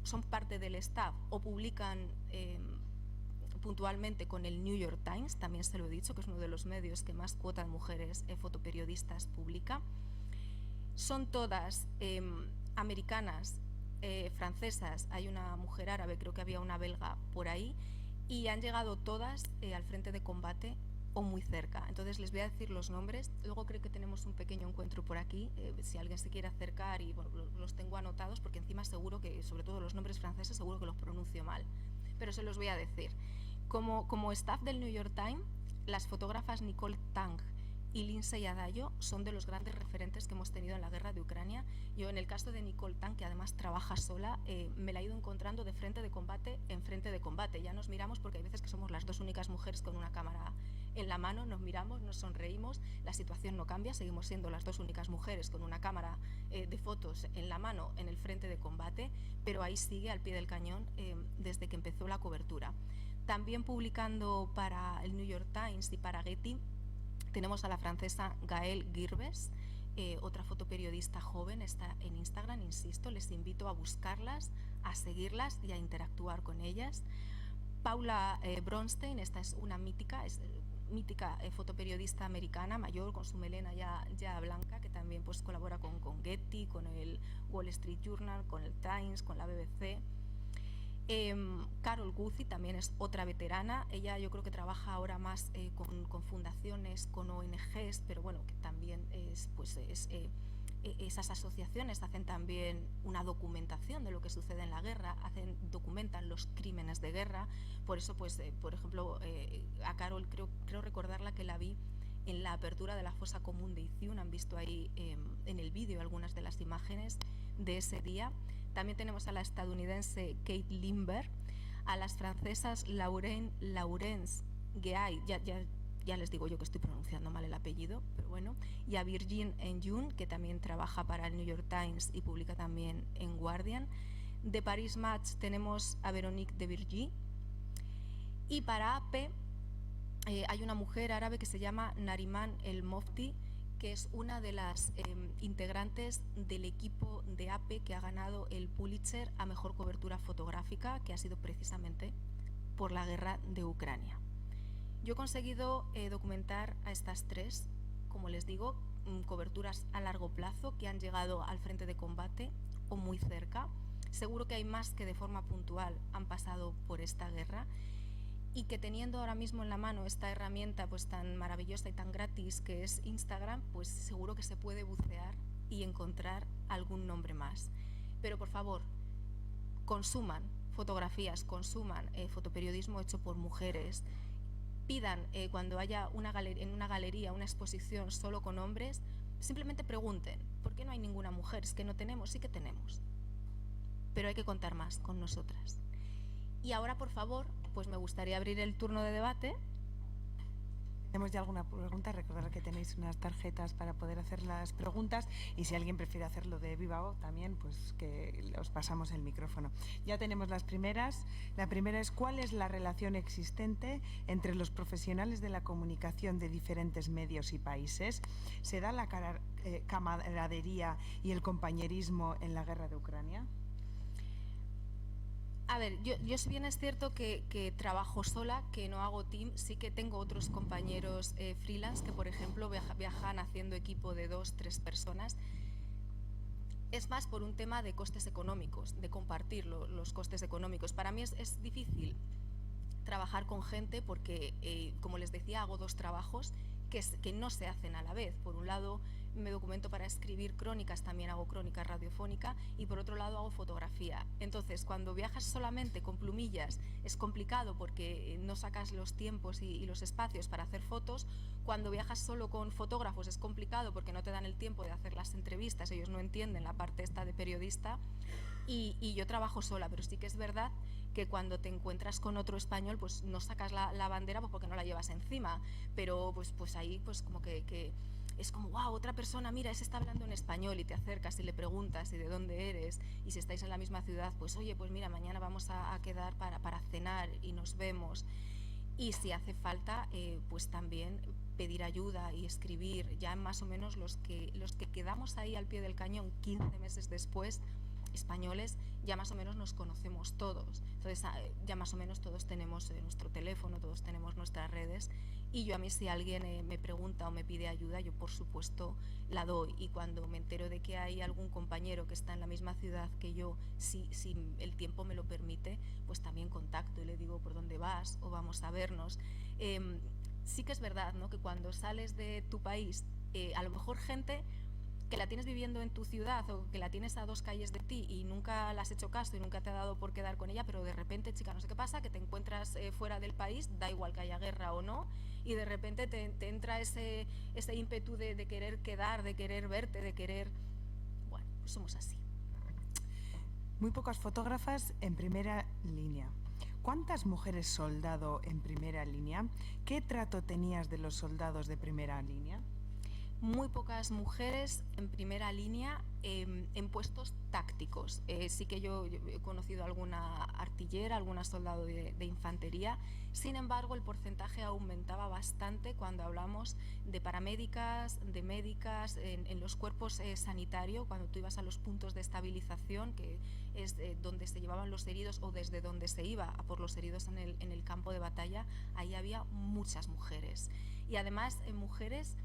son parte del staff o publican puntualmente con el New York Times, también se lo he dicho, que es uno de los medios que más cuota de mujeres fotoperiodistas publica. Son todas americanas, francesas, hay una mujer árabe, creo que había una belga por ahí, y han llegado todas al frente de combate o muy cerca. Entonces les voy a decir los nombres, luego creo que tenemos un pequeño encuentro por aquí, si alguien se quiere acercar, y bueno, los tengo anotados porque encima seguro que, sobre todo los nombres franceses, seguro que los pronuncio mal, pero se los voy a decir. Como staff del New York Times, las fotógrafas Nicole Tang y Lindsay Addayo son de los grandes referentes que hemos tenido en la guerra de Ucrania. Yo, en el caso de Nicole Tang, que además trabaja sola, me la he ido encontrando de frente de combate en frente de combate. Ya nos miramos porque hay veces que somos las dos únicas mujeres con una cámara en la mano, nos miramos, nos sonreímos, la situación no cambia, seguimos siendo las dos únicas mujeres con una cámara de fotos en la mano en el frente de combate, pero ahí sigue al pie del cañón desde que empezó la cobertura. También publicando para el New York Times y para Getty, tenemos a la francesa Gaëlle Girbes, otra fotoperiodista joven, está en Instagram, insisto, les invito a buscarlas, a seguirlas y a interactuar con ellas. Paula Bronstein, esta es una mítica fotoperiodista americana, mayor, con su melena ya blanca, que también pues colabora con Getty, con el Wall Street Journal, con el Times, con la BBC. Carol Guzzi también es otra veterana, ella yo creo que trabaja ahora más con fundaciones, con ONGs, pero bueno, que también esas asociaciones hacen también una documentación de lo que sucede en la guerra, documentan los crímenes de guerra. Por eso, pues, por ejemplo, a Carol creo recordarla que la vi en la apertura de la fosa común de Izium, han visto ahí en el vídeo algunas de las imágenes de ese día. También tenemos a la estadounidense Kate Lindbergh, a las francesas Laurence Guéay, ya les digo yo que estoy pronunciando mal el apellido, pero bueno, y a Virginie Enyun, que también trabaja para el New York Times y publica también en Guardian. De Paris Match tenemos a Véronique de Virgy, y para AP hay una mujer árabe que se llama Nariman El Mofti, que es una de las integrantes del equipo de AP que ha ganado el Pulitzer a mejor cobertura fotográfica, que ha sido precisamente por la guerra de Ucrania. Yo he conseguido documentar a estas tres, como les digo, coberturas a largo plazo que han llegado al frente de combate o muy cerca. Seguro que hay más que de forma puntual han pasado por esta guerra, y que teniendo ahora mismo en la mano esta herramienta pues tan maravillosa y tan gratis que es Instagram, pues seguro que se puede bucear y encontrar algún nombre más. Pero por favor, consuman fotografías, consuman fotoperiodismo hecho por mujeres, pidan cuando haya en una galería una exposición solo con hombres, simplemente pregunten, ¿por qué no hay ninguna mujer? Es que no tenemos, sí que tenemos, pero hay que contar más con nosotras. Y ahora, por favor, pues me gustaría abrir el turno de debate. ¿Tenemos ya alguna pregunta? Recordad que tenéis unas tarjetas para poder hacer las preguntas, y si alguien prefiere hacerlo de viva voz también, pues que os pasamos el micrófono. Ya tenemos las primeras. La primera es: ¿cuál es la relación existente entre los profesionales de la comunicación de diferentes medios y países? ¿Se da la camaradería y el compañerismo en la guerra de Ucrania? A ver, yo si bien es cierto que trabajo sola, que no hago team, sí que tengo otros compañeros freelance que, por ejemplo, viajan haciendo equipo de 2-3 personas. Es más por un tema de costes económicos, de compartir los costes económicos. Para mí es difícil trabajar con gente porque, como les decía, hago dos trabajos que no se hacen a la vez. Por un lado, me documento para escribir crónicas, también hago crónica radiofónica, y por otro lado hago fotografía. Entonces, cuando viajas solamente con plumillas es complicado porque no sacas los tiempos y los espacios para hacer fotos. Cuando viajas solo con fotógrafos es complicado porque no te dan el tiempo de hacer las entrevistas, ellos no entienden la parte esta de periodista, y yo trabajo sola, pero sí que es verdad que cuando te encuentras con otro español, pues no sacas la bandera pues porque no la llevas encima, pero pues ahí pues como que es como, wow, otra persona, mira, ese está hablando en español, y te acercas y le preguntas y de dónde eres, y si estáis en la misma ciudad, pues oye, pues mira, mañana vamos a quedar para cenar y nos vemos. Y si hace falta, pues también pedir ayuda y escribir. Ya más o menos los que quedamos ahí al pie del cañón 15 meses después, españoles, ya más o menos nos conocemos todos. Entonces ya más o menos todos tenemos nuestro teléfono, todos tenemos nuestras redes, y yo, a mí, si alguien me pregunta o me pide ayuda, yo por supuesto la doy. Y cuando me entero de que hay algún compañero que está en la misma ciudad que yo, si el tiempo me lo permite, pues también contacto y le digo por dónde vas o vamos a vernos. sí que es verdad, ¿no?, que cuando sales de tu país, a lo mejor gente que la tienes viviendo en tu ciudad o que la tienes a 2 calles de ti y nunca la has hecho caso y nunca te ha dado por quedar con ella, pero de repente, chica, no sé qué pasa, que te encuentras fuera del país, da igual que haya guerra o no, y de repente te entra ese ímpetu de querer quedar, de querer verte, de querer... Bueno, pues somos así. Muy pocas fotógrafas en primera línea. ¿Cuántas mujeres soldado en primera línea? ¿Qué trato tenías de los soldados de primera línea? Muy pocas mujeres en primera línea en puestos tácticos. Sí que yo he conocido alguna artillera, alguna soldado de infantería. Sin embargo, el porcentaje aumentaba bastante cuando hablamos de paramédicas, de médicas, en los cuerpos sanitarios, cuando tú ibas a los puntos de estabilización, que es donde se llevaban los heridos o desde donde se iba a por los heridos en el campo de batalla, ahí había muchas mujeres. Y además, mujeres...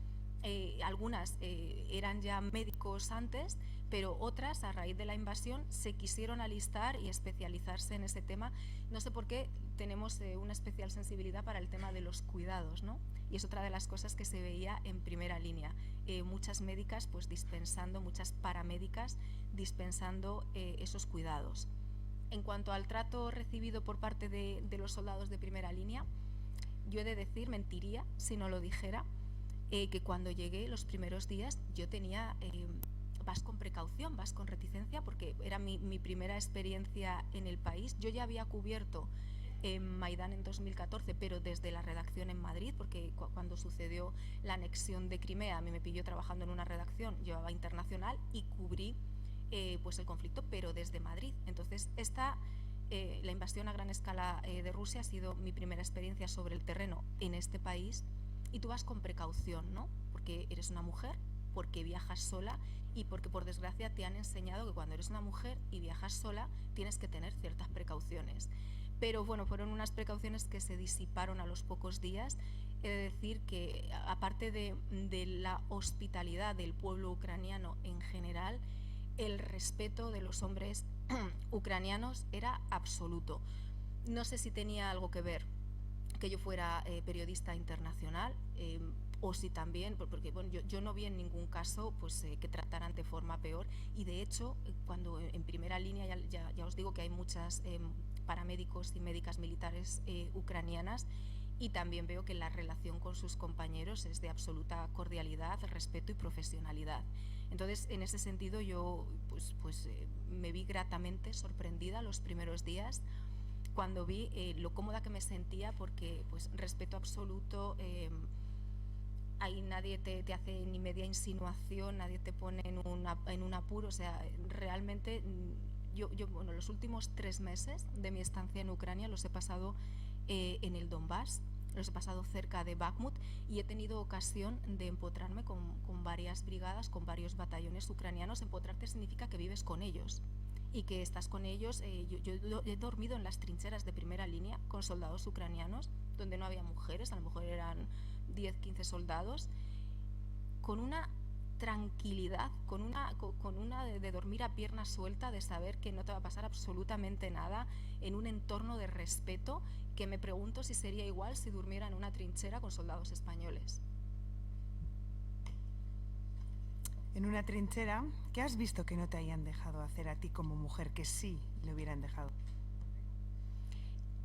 algunas eran ya médicos antes, pero otras, a raíz de la invasión, se quisieron alistar y especializarse en ese tema. No sé por qué tenemos una especial sensibilidad para el tema de los cuidados, ¿no? Y es otra de las cosas que se veía en primera línea. Muchas médicas pues dispensando, muchas paramédicas dispensando esos cuidados. En cuanto al trato recibido por parte de los soldados de primera línea, yo he de decir, mentiría si no lo dijera, que cuando llegué los primeros días yo tenía, vas con precaución, vas con reticencia, porque era mi primera experiencia en el país. Yo ya había cubierto Maidán en 2014, pero desde la redacción en Madrid, porque cuando sucedió la anexión de Crimea, a mí me pilló trabajando en una redacción, llevaba internacional y cubrí pues el conflicto, pero desde Madrid. Entonces la invasión a gran escala de Rusia ha sido mi primera experiencia sobre el terreno en este país. Y tú vas con precaución, ¿no? Porque eres una mujer, porque viajas sola y porque por desgracia te han enseñado que cuando eres una mujer y viajas sola tienes que tener ciertas precauciones. Pero bueno, fueron unas precauciones que se disiparon a los pocos días. He de decir que aparte de la hospitalidad del pueblo ucraniano en general, el respeto de los hombres ucranianos era absoluto. No sé si tenía algo que ver que yo fuera periodista internacional o si también, porque bueno, yo no vi en ningún caso pues, que trataran de forma peor, y de hecho cuando en primera línea ya os digo que hay muchas paramédicos y médicas militares ucranianas, y también veo que la relación con sus compañeros es de absoluta cordialidad, respeto y profesionalidad. Entonces, en ese sentido yo pues me vi gratamente sorprendida los primeros días cuando vi lo cómoda que me sentía, porque pues respeto absoluto, ahí nadie te hace ni media insinuación, nadie te pone en un apuro. O sea, realmente yo bueno, los últimos 3 meses de mi estancia en Ucrania los he pasado en el Donbass, los he pasado cerca de Bakhmut, y he tenido ocasión de empotrarme con varias brigadas, con varios batallones ucranianos. Empotrarte significa que vives con ellos y que estás con ellos. Yo he dormido en las trincheras de primera línea con soldados ucranianos, donde no había mujeres, a lo mejor eran 10, 15 soldados, con una tranquilidad, con una de dormir a pierna suelta, de saber que no te va a pasar absolutamente nada, en un entorno de respeto que me pregunto si sería igual si durmiera en una trinchera con soldados españoles. En una trinchera, ¿qué has visto que no te hayan dejado hacer a ti como mujer que sí le hubieran dejado?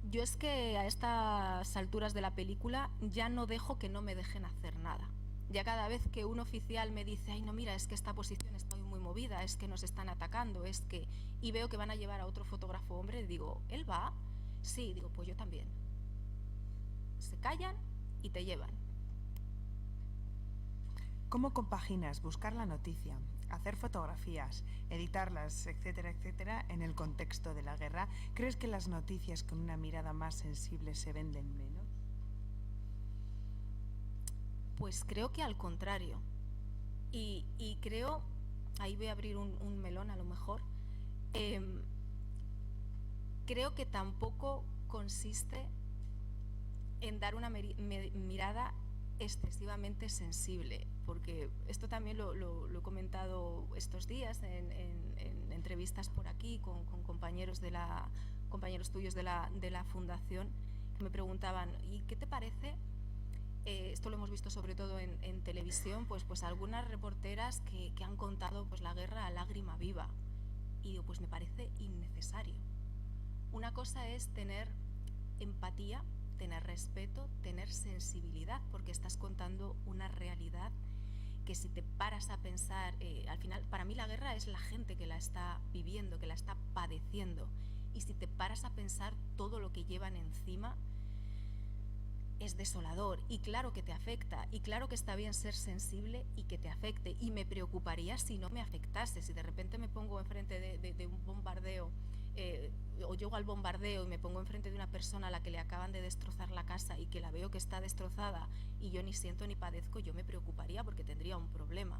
Yo es que a estas alturas de la película ya no dejo que no me dejen hacer nada. Ya cada vez que un oficial me dice, ay no, mira, es que esta posición está muy movida, es que nos están atacando, es que... y veo que van a llevar a otro fotógrafo hombre, digo, ¿él va? Sí, digo, pues yo también. Se callan y te llevan. ¿Cómo compaginas buscar la noticia, hacer fotografías, editarlas, etcétera, etcétera, en el contexto de la guerra? ¿Crees que las noticias con una mirada más sensible se venden menos? Pues creo que al contrario. Y creo, ahí voy a abrir un melón a lo mejor, creo que tampoco consiste en dar una mirada excesivamente sensible, porque esto también lo he comentado estos días en entrevistas por aquí con compañeros tuyos de la fundación, que me preguntaban, ¿y qué te parece esto lo hemos visto sobre todo en televisión, pues algunas reporteras que han contado pues la guerra a lágrima viva. Y digo, pues me parece innecesario. Una cosa es tener empatía, tener respeto, tener sensibilidad, porque estás contando una realidad que si te paras a pensar, al final, para mí la guerra es la gente que la está viviendo, que la está padeciendo. Y si te paras a pensar todo lo que llevan encima, es desolador, y claro que te afecta, y claro que está bien ser sensible y que te afecte, y me preocuparía si no me afectase, si de repente me pongo enfrente de un bombardeo, o llego al bombardeo y me pongo enfrente de una persona a la que le acaban de destrozar la casa y que la veo que está destrozada y yo ni siento ni padezco, yo me preocuparía porque tendría un problema.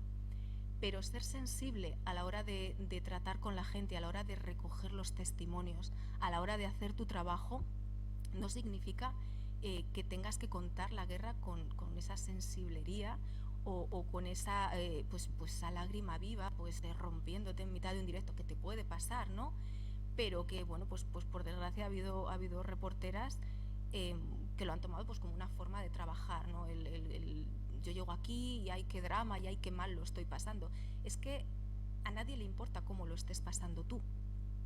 Pero ser sensible a la hora de tratar con la gente, a la hora de recoger los testimonios, a la hora de hacer tu trabajo, no significa que tengas que contar la guerra con esa sensiblería o con esa pues esa lágrima viva, pues rompiéndote en mitad de un directo, que te puede pasar, ¿no? Pero que, bueno, pues por desgracia ha habido reporteras que lo han tomado pues como una forma de trabajar, ¿no? Yo llego aquí y ay, qué drama, y ay, qué mal lo estoy pasando. Es que a nadie le importa cómo lo estés pasando tú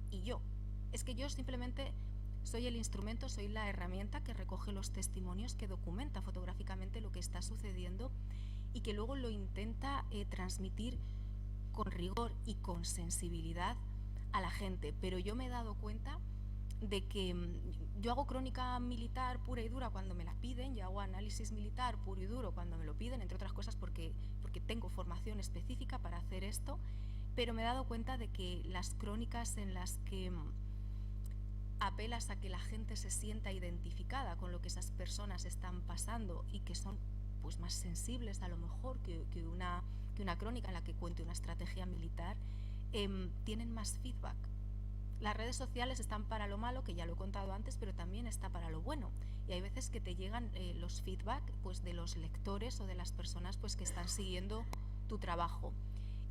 y yo. Es que yo simplemente soy el instrumento, soy la herramienta que recoge los testimonios, que documenta fotográficamente lo que está sucediendo y que luego lo intenta transmitir con rigor y con sensibilidad a la gente. Pero yo me he dado cuenta de que yo hago crónica militar pura y dura cuando me la piden, yo hago análisis militar puro y duro cuando me lo piden, entre otras cosas porque tengo formación específica para hacer esto, pero me he dado cuenta de que las crónicas en las que apelas a que la gente se sienta identificada con lo que esas personas están pasando y que son pues más sensibles a lo mejor que una crónica en la que cuente una estrategia militar, tienen más feedback. Las redes sociales están para lo malo, que ya lo he contado antes, pero también está para lo bueno. Y hay veces que te llegan los feedback pues, de los lectores o de las personas pues, que están siguiendo tu trabajo.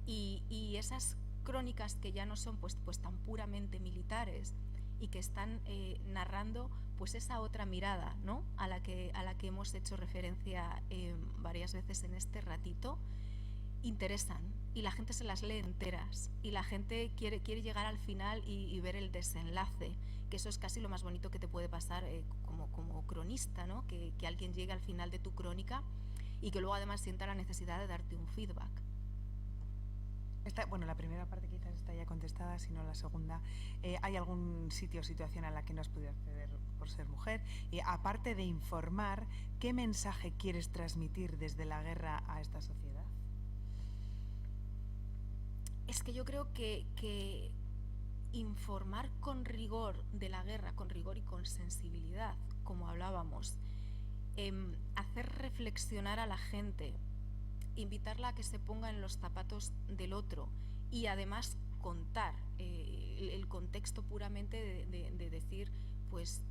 Y esas crónicas que ya no son pues tan puramente militares y que están narrando pues esa otra mirada, ¿no? a la que hemos hecho referencia varias veces en este ratito, interesan y la gente se las lee enteras y la gente quiere llegar al final y ver el desenlace, que eso es casi lo más bonito que te puede pasar como cronista, ¿no? Que alguien llegue al final de tu crónica y que luego además sienta la necesidad de darte un feedback. Bueno, la primera parte quizás está ya contestada, si no la segunda. ¿Hay algún sitio o situación a la que no has podido acceder por ser mujer? Y aparte de informar, ¿qué mensaje quieres transmitir desde la guerra a esta sociedad? Es que yo creo que informar con rigor de la guerra, con rigor y con sensibilidad, como hablábamos, hacer reflexionar a la gente, invitarla a que se ponga en los zapatos del otro y además contar el contexto puramente de decir pues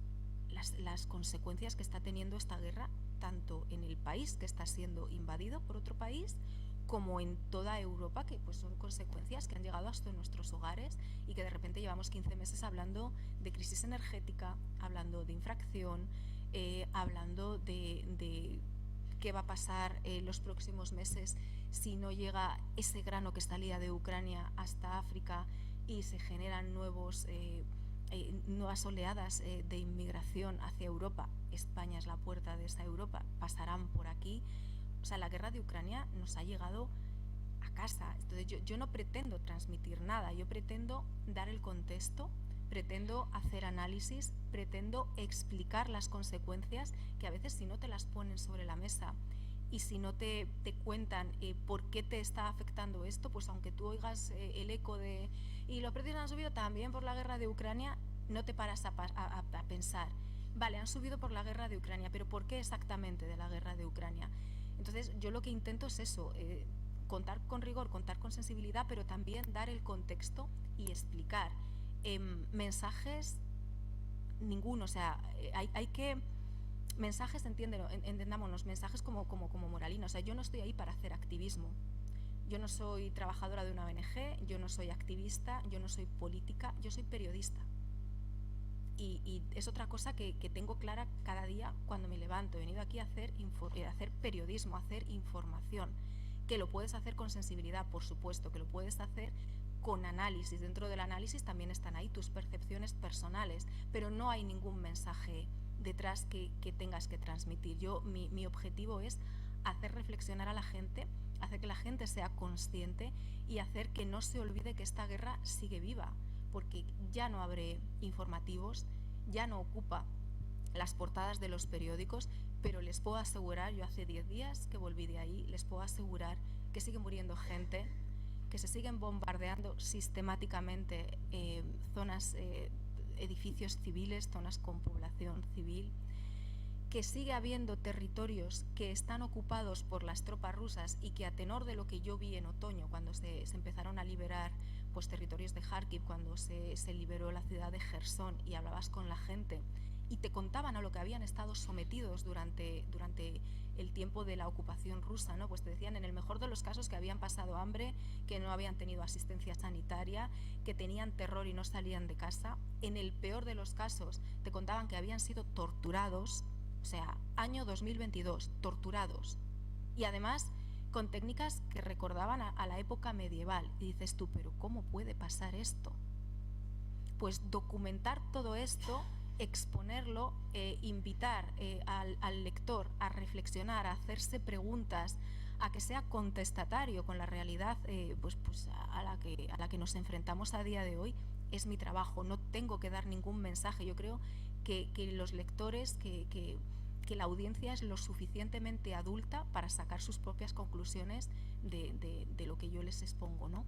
las consecuencias que está teniendo esta guerra, tanto en el país que está siendo invadido por otro país, como en toda Europa, que pues son consecuencias que han llegado hasta nuestros hogares y que de repente llevamos 15 meses hablando de crisis energética, hablando de infracción, hablando de qué va a pasar los próximos meses si no llega ese grano que salía de Ucrania hasta África y se generan nuevas oleadas de inmigración hacia Europa. España es la puerta de esa Europa, pasarán por aquí. O sea, la guerra de Ucrania nos ha llegado a casa. Entonces yo no pretendo transmitir nada, yo pretendo dar el contexto, pretendo hacer análisis, pretendo explicar las consecuencias que a veces si no te las ponen sobre la mesa y si no te cuentan por qué te está afectando esto, pues aunque tú oigas el eco de y los precios han subido también por la guerra de Ucrania, no te paras a pensar, vale, han subido por la guerra de Ucrania, pero ¿por qué exactamente de la guerra de Ucrania? Entonces yo lo que intento es eso, contar con rigor, contar con sensibilidad, pero también dar el contexto y explicar. Mensajes, ninguno, o sea, hay que... Mensajes, entendámonos, mensajes como moralina. O sea, yo no estoy ahí para hacer activismo. Yo no soy trabajadora de una ONG, yo no soy activista, yo no soy política, yo soy periodista. y es otra cosa que tengo clara cada día cuando me levanto. He venido aquí a hacer periodismo, a hacer información, que lo puedes hacer con sensibilidad, por supuesto, que lo puedes hacer con análisis. Dentro del análisis también están ahí tus percepciones personales, pero no hay ningún mensaje detrás que tengas que transmitir. Mi objetivo es hacer reflexionar a la gente, hacer que la gente sea consciente y hacer que no se olvide que esta guerra sigue viva, porque ya no abre informativos, ya no ocupa las portadas de los periódicos, pero les puedo asegurar, yo hace 10 días que volví de ahí, les puedo asegurar que sigue muriendo gente, que se siguen bombardeando sistemáticamente zonas, edificios civiles, zonas con población civil, que sigue habiendo territorios que están ocupados por las tropas rusas y que, a tenor de lo que yo vi en otoño, cuando se empezaron a liberar pues, territorios de Kharkiv, cuando se liberó la ciudad de Jersón y hablabas con la gente y te contaban a lo que habían estado sometidos durante el tiempo de la ocupación rusa, ¿no? Pues te decían, en el mejor de los casos, que habían pasado hambre, que no habían tenido asistencia sanitaria, que tenían terror y no salían de casa. En el peor de los casos te contaban que habían sido torturados, o sea, año 2022, torturados. Y además con técnicas que recordaban a la época medieval. Y dices tú, ¿pero cómo puede pasar esto? Pues documentar todo esto, exponerlo, invitar al lector a reflexionar, a hacerse preguntas, a que sea contestatario con la realidad pues a la que nos enfrentamos a día de hoy, es mi trabajo. No tengo que dar ningún mensaje. Yo creo que los lectores, que la audiencia es lo suficientemente adulta para sacar sus propias conclusiones de lo que yo les expongo, ¿no?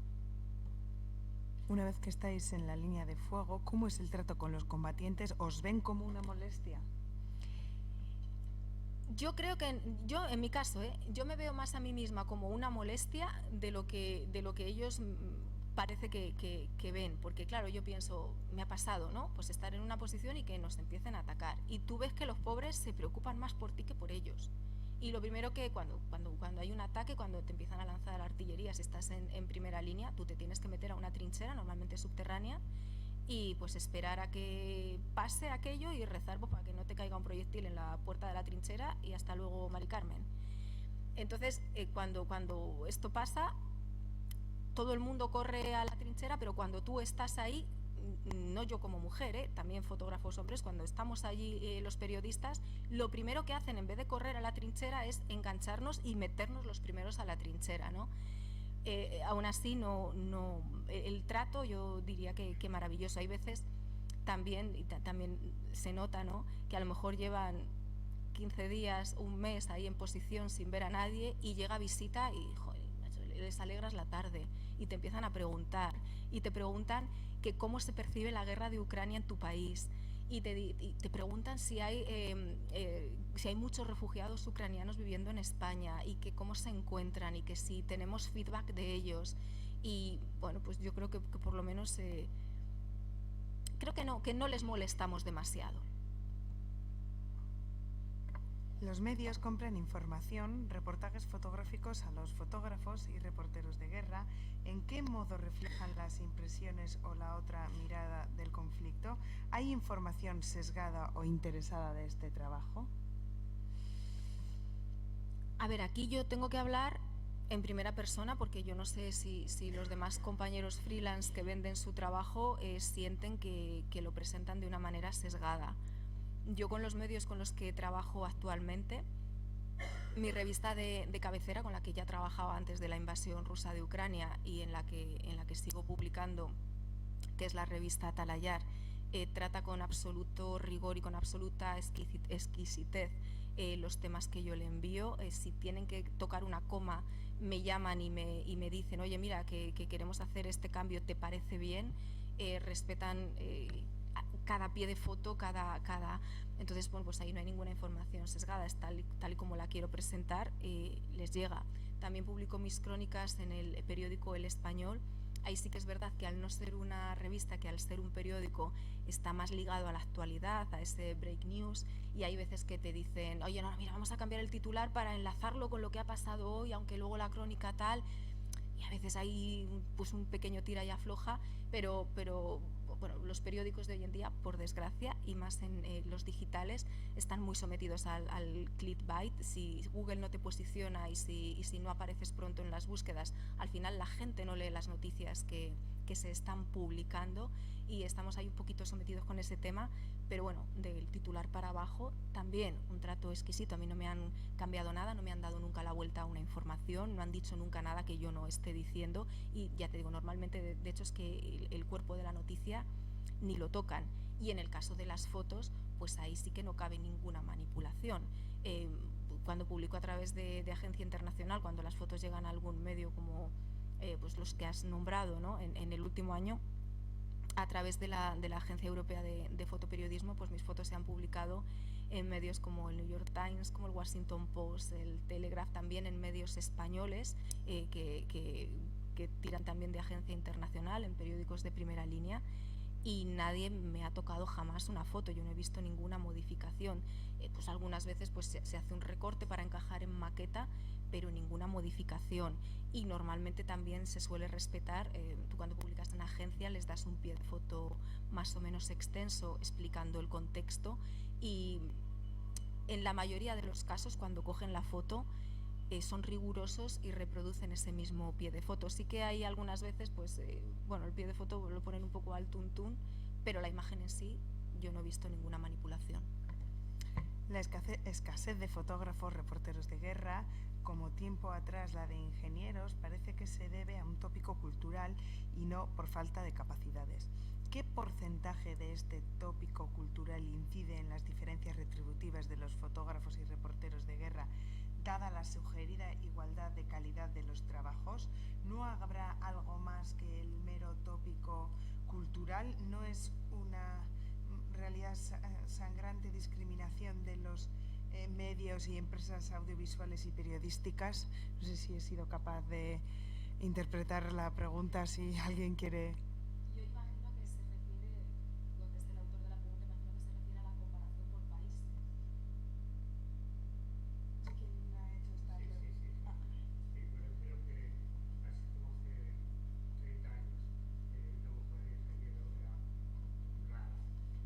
Una vez que estáis en la línea de fuego, ¿cómo es el trato con los combatientes? ¿Os ven como una molestia? Yo creo que, en mi caso, yo me veo más a mí misma como una molestia de lo que ellos parece que ven, porque claro, yo pienso, me ha pasado, ¿no? Pues estar en una posición y que nos empiecen a atacar, y tú ves que los pobres se preocupan más por ti que por ellos. Y lo primero que cuando hay un ataque, cuando te empiezan a lanzar artillería, si estás en primera línea, tú te tienes que meter a una trinchera, normalmente subterránea, y pues esperar a que pase aquello y rezar pues, para que no te caiga un proyectil en la puerta de la trinchera y hasta luego, Mari Carmen. Entonces, cuando esto pasa, todo el mundo corre a la trinchera, pero cuando tú estás ahí, no yo como mujer, también fotógrafos hombres, cuando estamos allí los periodistas, lo primero que hacen en vez de correr a la trinchera es engancharnos y meternos los primeros a la trinchera, ¿no? Aún así, el trato yo diría que maravilloso. Hay veces también se nota, ¿no?, que a lo mejor llevan 15 días, un mes ahí en posición sin ver a nadie y llega visita y joder, les alegras la tarde y te empiezan a preguntar y te preguntan que cómo se percibe la guerra de Ucrania en tu país y te preguntan si hay muchos refugiados ucranianos viviendo en España y que cómo se encuentran y que si tenemos feedback de ellos. Y bueno, pues yo creo que por lo menos creo que no les molestamos demasiado. Los medios compran información, reportajes fotográficos a los fotógrafos y reporteros de guerra. ¿En qué modo reflejan las impresiones o la otra mirada del conflicto? ¿Hay información sesgada o interesada de este trabajo? A ver, aquí yo tengo que hablar en primera persona porque yo no sé si los demás compañeros freelance que venden su trabajo sienten que lo presentan de una manera sesgada. Yo con los medios con los que trabajo actualmente, mi revista de cabecera, con la que ya trabajaba antes de la invasión rusa de Ucrania y en la que sigo publicando, que es la revista Atalayar, trata con absoluto rigor y con absoluta exquisitez los temas que yo le envío. Si tienen que tocar una coma, me llaman y me dicen, oye, mira, que queremos hacer este cambio, ¿te parece bien? Respetan cada pie de foto, entonces bueno, pues ahí no hay ninguna información sesgada, es tal y como la quiero presentar, les llega. También publico mis crónicas en el periódico El Español. Ahí sí que es verdad que al no ser una revista, que al ser un periódico está más ligado a la actualidad, a ese break news, y hay veces que te dicen, oye, no, mira, vamos a cambiar el titular para enlazarlo con lo que ha pasado hoy, aunque luego la crónica tal, y a veces hay pues un pequeño tira y afloja, pero bueno, los periódicos de hoy en día, por desgracia, y más en los digitales, están muy sometidos al clickbait. Si Google no te posiciona y si no apareces pronto en las búsquedas, al final la gente no lee las noticias que se están publicando, y estamos ahí un poquito sometidos con ese tema. Pero bueno, del titular para abajo también un trato exquisito. A mí no me han cambiado nada, no me han dado nunca la vuelta a una información, no han dicho nunca nada que yo no esté diciendo, y ya te digo, normalmente de hecho es que el cuerpo de la noticia ni lo tocan. Y en el caso de las fotos, pues ahí sí que no cabe ninguna manipulación. Cuando publico a través de agencia internacional, cuando las fotos llegan a algún medio como pues los que has nombrado, ¿no? en el último año, a través de la Agencia Europea de Fotoperiodismo, pues mis fotos se han publicado en medios como el New York Times, como el Washington Post, el Telegraph, también en medios españoles que tiran también de agencia internacional, en periódicos de primera línea, y nadie me ha tocado jamás una foto. Yo no he visto ninguna modificación. Pues algunas veces pues se hace un recorte para encajar en maqueta, pero ninguna modificación. Y normalmente también se suele respetar, tú cuando publicas en agencia les das un pie de foto más o menos extenso explicando el contexto, y en la mayoría de los casos cuando cogen la foto son rigurosos y reproducen ese mismo pie de foto. Sí que hay algunas veces, pues bueno, el pie de foto lo ponen un poco al tuntún, pero la imagen en sí yo no he visto ninguna manipulación. La escasez de fotógrafos, reporteros de guerra, como tiempo atrás la de ingenieros, parece que se debe a un tópico cultural y no por falta de capacidades. ¿Qué porcentaje de este tópico cultural incide en las diferencias retributivas de los fotógrafos y reporteros de guerra, dada la sugerida igualdad de calidad de los trabajos? ¿No habrá algo más que el mero tópico cultural? ¿No es una realidad sangrante discriminación de los medios y empresas audiovisuales y periodísticas? No sé si he sido capaz de interpretar la pregunta, si alguien quiere... Yo imagino que se refiere, lo que es el autor de la pregunta, imagino que se refiere a la comparación por países. ¿Quién ha hecho esta pregunta? Sí, pero creo que así como hace 30 años una mujer ingeniero era rara,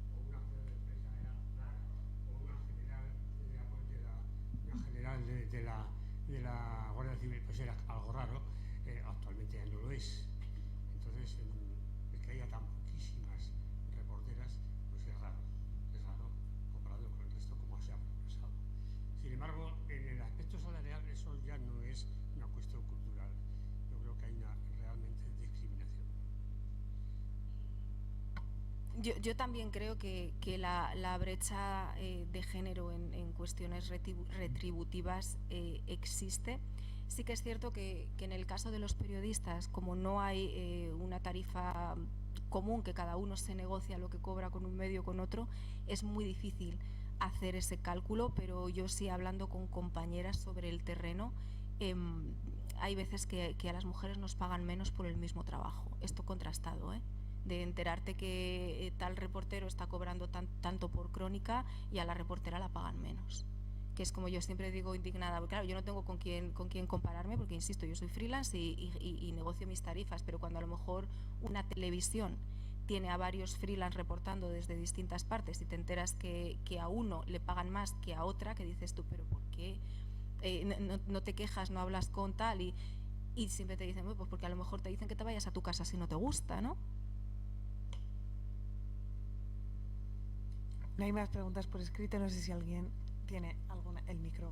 o una mujer de empresa era rara, o una general de la Guardia Civil pues era algo raro, actualmente ya no lo es. Entonces, el que haya tan poquísimas reporteras, pues es raro comparado con el resto como se ha progresado. Sin embargo, en el aspecto salarial eso ya no es una cuestión cultural. Yo creo que hay una realmente discriminación. Yo también creo que la brecha de género en cuestiones retributivas existe. Sí que es cierto que en el caso de los periodistas, como no hay una tarifa común, que cada uno se negocia lo que cobra con un medio o con otro, es muy difícil hacer ese cálculo, pero yo sí, hablando con compañeras sobre el terreno, hay veces que a las mujeres nos pagan menos por el mismo trabajo. Esto contrastado, de enterarte que tal reportero está cobrando tanto por crónica y a la reportera la pagan menos. Que es como yo siempre digo, indignada, porque claro, yo no tengo con quién compararme, porque insisto, yo soy freelance y negocio mis tarifas, pero cuando a lo mejor una televisión tiene a varios freelance reportando desde distintas partes y te enteras que a uno le pagan más que a otra, que dices tú, pero ¿por qué no te quejas, no hablas con tal? Y siempre te dicen, pues porque a lo mejor te dicen que te vayas a tu casa si no te gusta, ¿no? No hay más preguntas por escrito, no sé si alguien tiene alguna... El micro.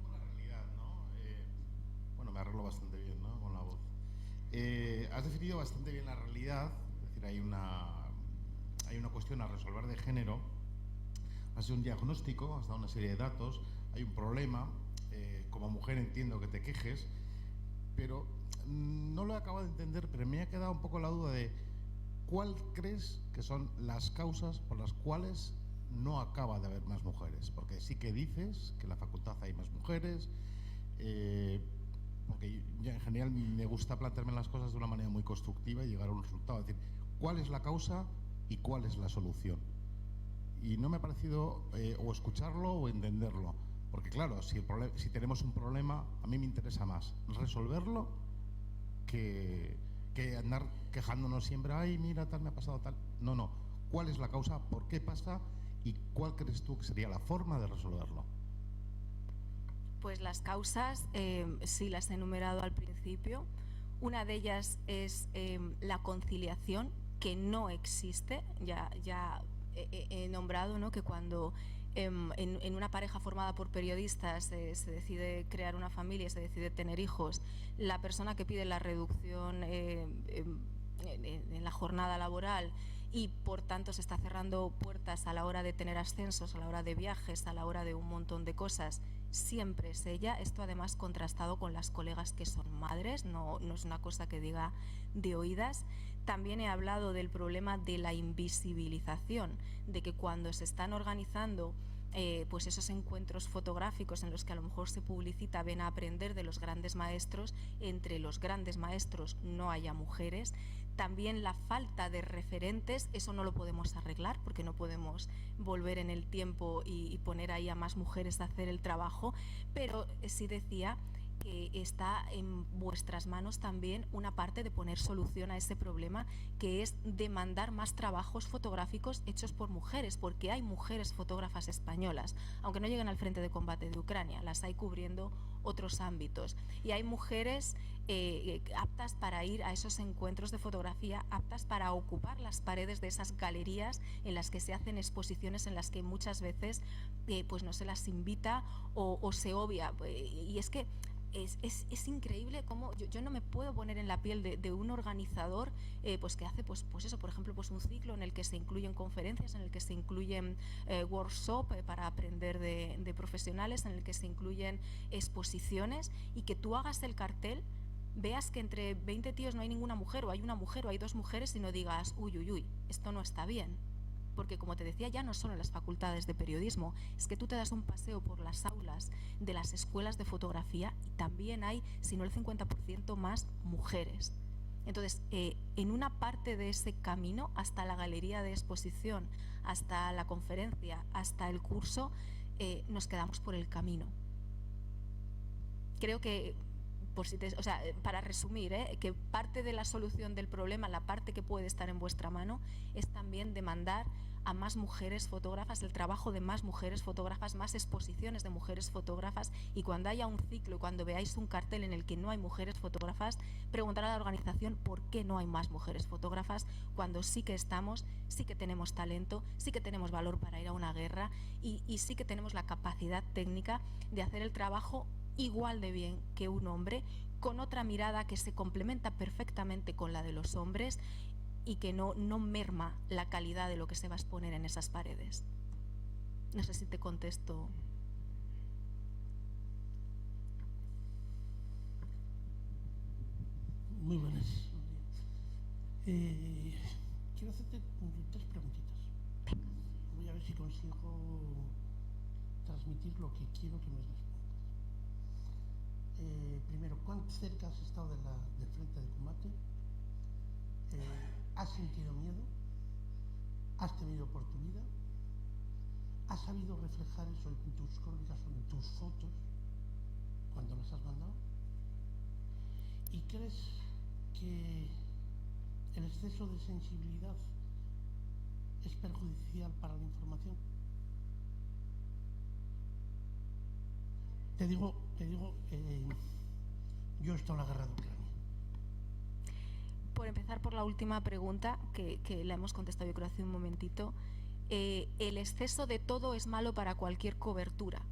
La realidad, ¿no? Bueno, me arreglo bastante bien, ¿no? Con la voz. Has definido bastante bien la realidad, es decir, hay una cuestión a resolver de género, has hecho un diagnóstico, has dado una serie de datos, hay un problema, como mujer entiendo que te quejes, pero no lo he acabado de entender, pero me ha quedado un poco la duda de ¿cuál crees que son las causas por las cuales no acaba de haber más mujeres? Porque sí que dices que en la facultad hay más mujeres, porque ya en general me gusta plantearme las cosas de una manera muy constructiva y llegar a un resultado. Es decir, ¿cuál es la causa y cuál es la solución? Y no me ha parecido o escucharlo o entenderlo. Porque claro, si tenemos un problema, a mí me interesa más resolverlo que andar quejándonos siempre, ay, mira, tal, me ha pasado tal. No, no. ¿Cuál es la causa? ¿Por qué pasa? ¿Y cuál crees tú que sería la forma de resolverlo? Pues las causas, sí las he enumerado al principio. Una de ellas es la conciliación, que no existe. Ya he nombrado, ¿no?, que cuando en una pareja formada por periodistas se decide crear una familia, se decide tener hijos, la persona que pide la reducción en la jornada laboral y por tanto se está cerrando puertas a la hora de tener ascensos, a la hora de viajes, a la hora de un montón de cosas, siempre es ella. Esto además contrastado con las colegas que son madres, no es una cosa que diga de oídas. También he hablado del problema de la invisibilización, de que cuando se están organizando pues esos encuentros fotográficos en los que a lo mejor se publicita ven a aprender de los grandes maestros, entre los grandes maestros no haya mujeres. También la falta de referentes, eso no lo podemos arreglar porque no podemos volver en el tiempo y poner ahí a más mujeres a hacer el trabajo, pero sí decía que está en vuestras manos también una parte de poner solución a ese problema, que es demandar más trabajos fotográficos hechos por mujeres, porque hay mujeres fotógrafas españolas, aunque no lleguen al frente de combate de Ucrania, las hay cubriendo otros ámbitos. Y hay mujeres aptas para ir a esos encuentros de fotografía, aptas para ocupar las paredes de esas galerías en las que se hacen exposiciones, en las que muchas veces pues no se las invita o se obvia. Y es que es increíble cómo yo no me puedo poner en la piel de un organizador pues que hace pues eso, por ejemplo, pues un ciclo en el que se incluyen conferencias, en el que se incluyen workshops para aprender de profesionales, en el que se incluyen exposiciones, y que tú hagas el cartel, veas que entre 20 tíos no hay ninguna mujer, o hay una mujer o hay dos mujeres, y no digas uy, esto no está bien. Porque, como te decía, ya no solo en las facultades de periodismo, es que tú te das un paseo por las aulas de las escuelas de fotografía y también hay, si no el 50% más mujeres. Entonces, en una parte de ese camino, hasta la galería de exposición, hasta la conferencia, hasta el curso, nos quedamos por el camino. Creo que, para resumir, que parte de la solución del problema, la parte que puede estar en vuestra mano, es también demandar a más mujeres fotógrafas, el trabajo de más mujeres fotógrafas, más exposiciones de mujeres fotógrafas, y cuando haya un ciclo, cuando veáis un cartel en el que no hay mujeres fotógrafas, preguntar a la organización por qué no hay más mujeres fotógrafas, cuando sí que estamos, sí que tenemos talento, sí que tenemos valor para ir a una guerra y sí que tenemos la capacidad técnica de hacer el trabajo igual de bien que un hombre, con otra mirada que se complementa perfectamente con la de los hombres y que no merma la calidad de lo que se va a exponer en esas paredes. No sé si te contesto. Muy buenas. Quiero hacerte 3 preguntitas. Voy a ver si consigo transmitir lo que quiero que me respondas. Primero, ¿cuán cerca has estado del frente de combate? ¿Has sentido miedo? ¿Has temido por tu vida? ¿Has sabido reflejar eso en tus crónicas o en tus fotos cuando las has mandado? ¿Y crees que el exceso de sensibilidad es perjudicial para la información? Te digo, yo he estado en la guerra de Ucrania. Por empezar por la última pregunta, que la hemos contestado yo creo hace un momentito, el exceso de todo es malo para cualquier cobertura.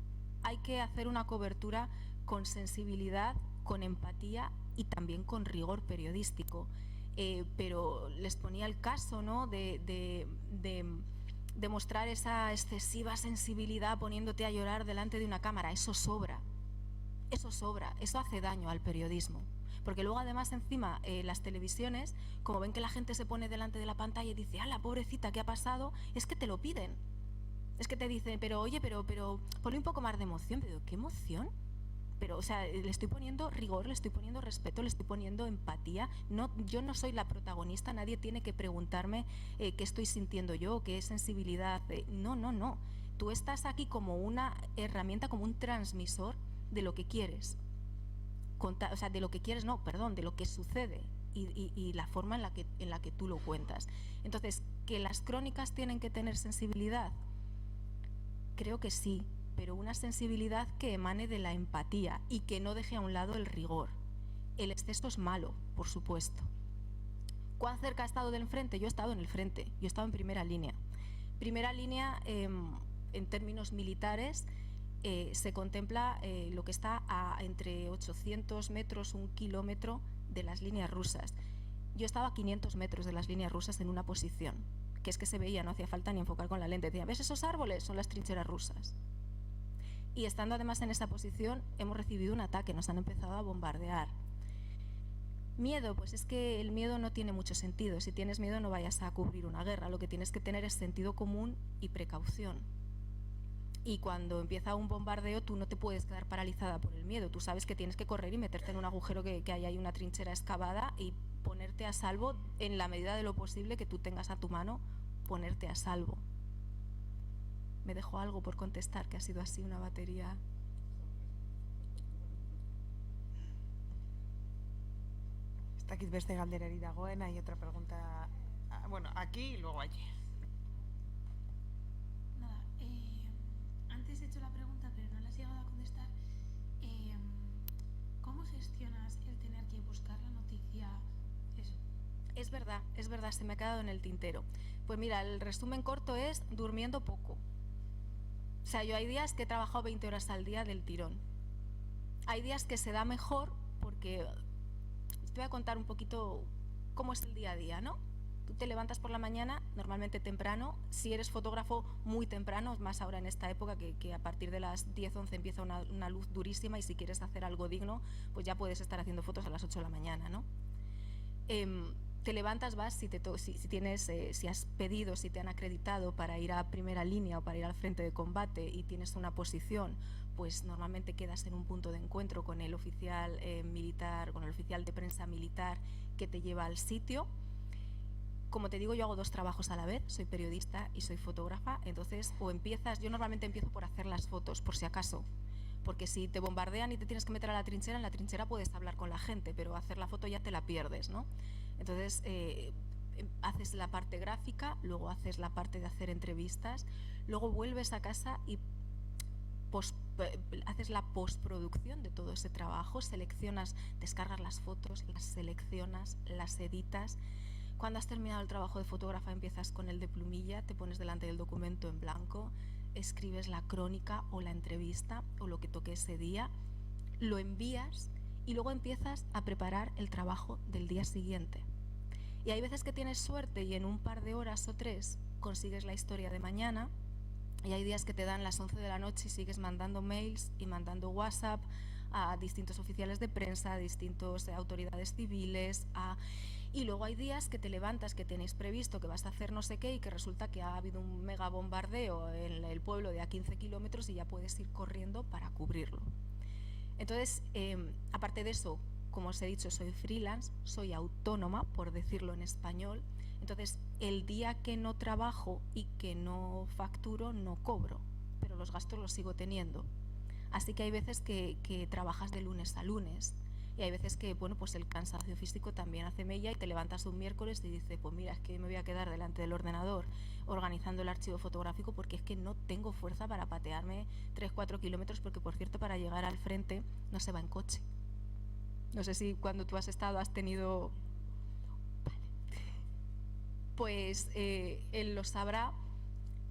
Hay que hacer una cobertura con sensibilidad, con empatía y también con rigor periodístico. Pero les ponía el caso, ¿no?, de mostrar esa excesiva sensibilidad poniéndote a llorar delante de una cámara. Eso sobra, eso hace daño al periodismo. Porque luego además encima las televisiones, como ven que la gente se pone delante de la pantalla y dice, ¡ala, pobrecita, qué ha pasado!, es que te lo piden. Es que te dicen, pero ponle un poco más de emoción. Pero ¿qué emoción? Pero, o sea, le estoy poniendo rigor, le estoy poniendo respeto, le estoy poniendo empatía. No, yo no soy la protagonista, nadie tiene que preguntarme qué estoy sintiendo yo, qué sensibilidad. No. Tú estás aquí como una herramienta, como un transmisor de lo que quieres contar, o sea, de lo que quieres, no, perdón, de lo que sucede y la forma en la que tú lo cuentas. Entonces, ¿que las crónicas tienen que tener sensibilidad? Creo que sí, pero una sensibilidad que emane de la empatía y que no deje a un lado el rigor. El exceso es malo, por supuesto. ¿Cuán cerca he estado del frente? Yo he estado en el frente, yo he estado en primera línea. Primera línea, en términos militares, se contempla lo que está a entre 800 metros, 1 kilómetro de las líneas rusas. Yo estaba a 500 metros de las líneas rusas en una posición, que es que se veía, no hacía falta ni enfocar con la lente. Decía, ¿ves esos árboles? Son las trincheras rusas. Y estando además en esa posición, hemos recibido un ataque, nos han empezado a bombardear. Miedo, pues es que el miedo no tiene mucho sentido. Si tienes miedo no vayas a cubrir una guerra, lo que tienes que tener es sentido común y precaución. Y cuando empieza un bombardeo tú no te puedes quedar paralizada por el miedo, tú sabes que tienes que correr y meterte en un agujero que hay ahí una trinchera excavada y ponerte a salvo en la medida de lo posible que tú tengas a tu mano, ponerte a salvo. Me dejó algo por contestar, que ha sido así una batería. Ez dakit beste galderari dagoen, hay otra pregunta, bueno, aquí y luego allí. Nada, antes he hecho la pregunta pero no la has llegado a contestar. ¿Cómo gestionas el tener que buscar la noticia? Eso. Es verdad, se me ha quedado en el tintero. Pues mira, el resumen corto es durmiendo poco. O sea, yo hay días que he trabajado 20 horas al día del tirón. Hay días que se da mejor porque... Te voy a contar un poquito cómo es el día a día, ¿no? Tú te levantas por la mañana, normalmente temprano. Si eres fotógrafo, muy temprano, más ahora en esta época que a partir de las 10, 11 empieza una luz durísima y si quieres hacer algo digno, pues ya puedes estar haciendo fotos a las 8 de la mañana, ¿no? Te levantas, vas, si has pedido, si te han acreditado para ir a primera línea o para ir al frente de combate y tienes una posición, pues normalmente quedas en un punto de encuentro con el oficial militar, con el oficial de prensa militar que te lleva al sitio. Como te digo, yo hago 2 trabajos a la vez, soy periodista y soy fotógrafa, entonces yo normalmente empiezo por hacer las fotos, por si acaso, porque si te bombardean y te tienes que meter a la trinchera, en la trinchera puedes hablar con la gente, pero hacer la foto ya te la pierdes, ¿no? Entonces, haces la parte gráfica, luego haces la parte de hacer entrevistas, luego vuelves a casa y haces la postproducción de todo ese trabajo, seleccionas, descargas las fotos, las seleccionas, las editas. Cuando has terminado el trabajo de fotógrafa empiezas con el de plumilla, te pones delante del documento en blanco, escribes la crónica o la entrevista o lo que toque ese día, lo envías y luego empiezas a preparar el trabajo del día siguiente. Y hay veces que tienes suerte y en un par de horas o 3 consigues la historia de mañana. Y hay días que te dan las 11 de la noche y sigues mandando mails y mandando WhatsApp a distintos oficiales de prensa, a distintas autoridades civiles. Y luego hay días que te levantas, que tenéis previsto que vas a hacer no sé qué y que resulta que ha habido un mega bombardeo en el pueblo de a 15 kilómetros y ya puedes ir corriendo para cubrirlo. Entonces, aparte de eso, como os he dicho, soy freelance, soy autónoma, por decirlo en español. Entonces, el día que no trabajo y que no facturo, no cobro, pero los gastos los sigo teniendo. Así que hay veces que trabajas de lunes a lunes y hay veces que, bueno, pues el cansancio físico también hace mella y te levantas un miércoles y dices, pues mira, es que me voy a quedar delante del ordenador organizando el archivo fotográfico porque es que no tengo fuerza para patearme 3-4 kilómetros porque, por cierto, para llegar al frente no se va en coche. No sé si cuando tú has estado has tenido... Pues él lo sabrá,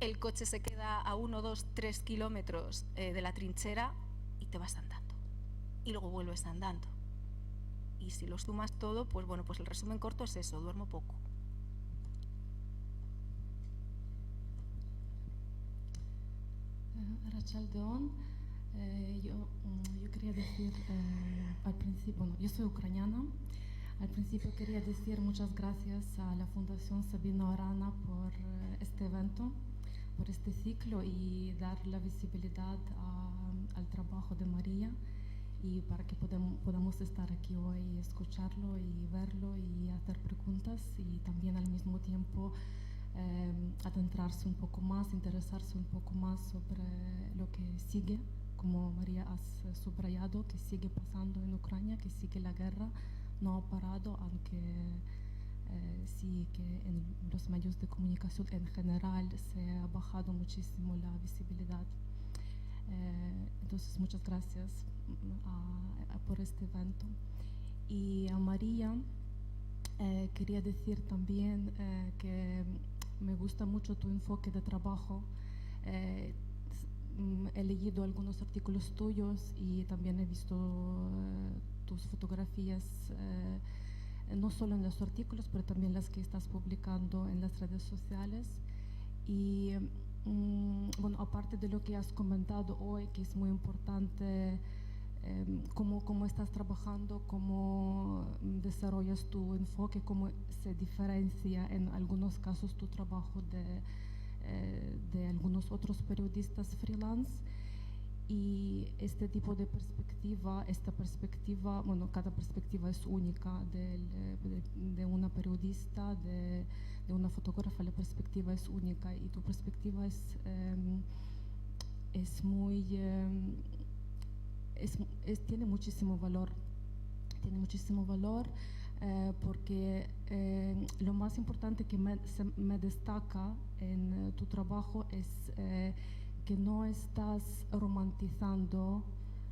el coche se queda a 1, 2, 3 kilómetros de la trinchera y te vas andando. Y luego vuelves andando. Y si lo sumas todo, pues bueno, pues el resumen corto es eso, duermo poco. Rachel Deón, yo quería decir al principio, bueno, yo soy ucraniana. Al principio quería decir muchas gracias a la Fundación Sabino Arana por este evento, por este ciclo y dar la visibilidad al trabajo de María y para que podamos estar aquí hoy y escucharlo y verlo y hacer preguntas y también al mismo tiempo adentrarse un poco más, interesarse un poco más sobre lo que sigue como María has subrayado, que sigue pasando en Ucrania, que sigue la guerra, no ha parado, aunque sí que en los medios de comunicación en general se ha bajado muchísimo la visibilidad. Entonces, muchas gracias por este evento. Y a María quería decir también que me gusta mucho tu enfoque de trabajo. He leído algunos artículos tuyos y también he visto tus fotografías, no solo en los artículos, pero también las que estás publicando en las redes sociales. Y bueno, aparte de lo que has comentado hoy, que es muy importante, cómo estás trabajando, cómo desarrollas tu enfoque, cómo se diferencia en algunos casos tu trabajo de algunos otros periodistas freelance. Y este tipo de perspectiva, esta perspectiva, bueno, cada perspectiva es única de una periodista, de una fotógrafa, la perspectiva es única y tu perspectiva es muy, tiene muchísimo valor. Tiene muchísimo valor porque lo más importante que me destaca en tu trabajo es que no estás romantizando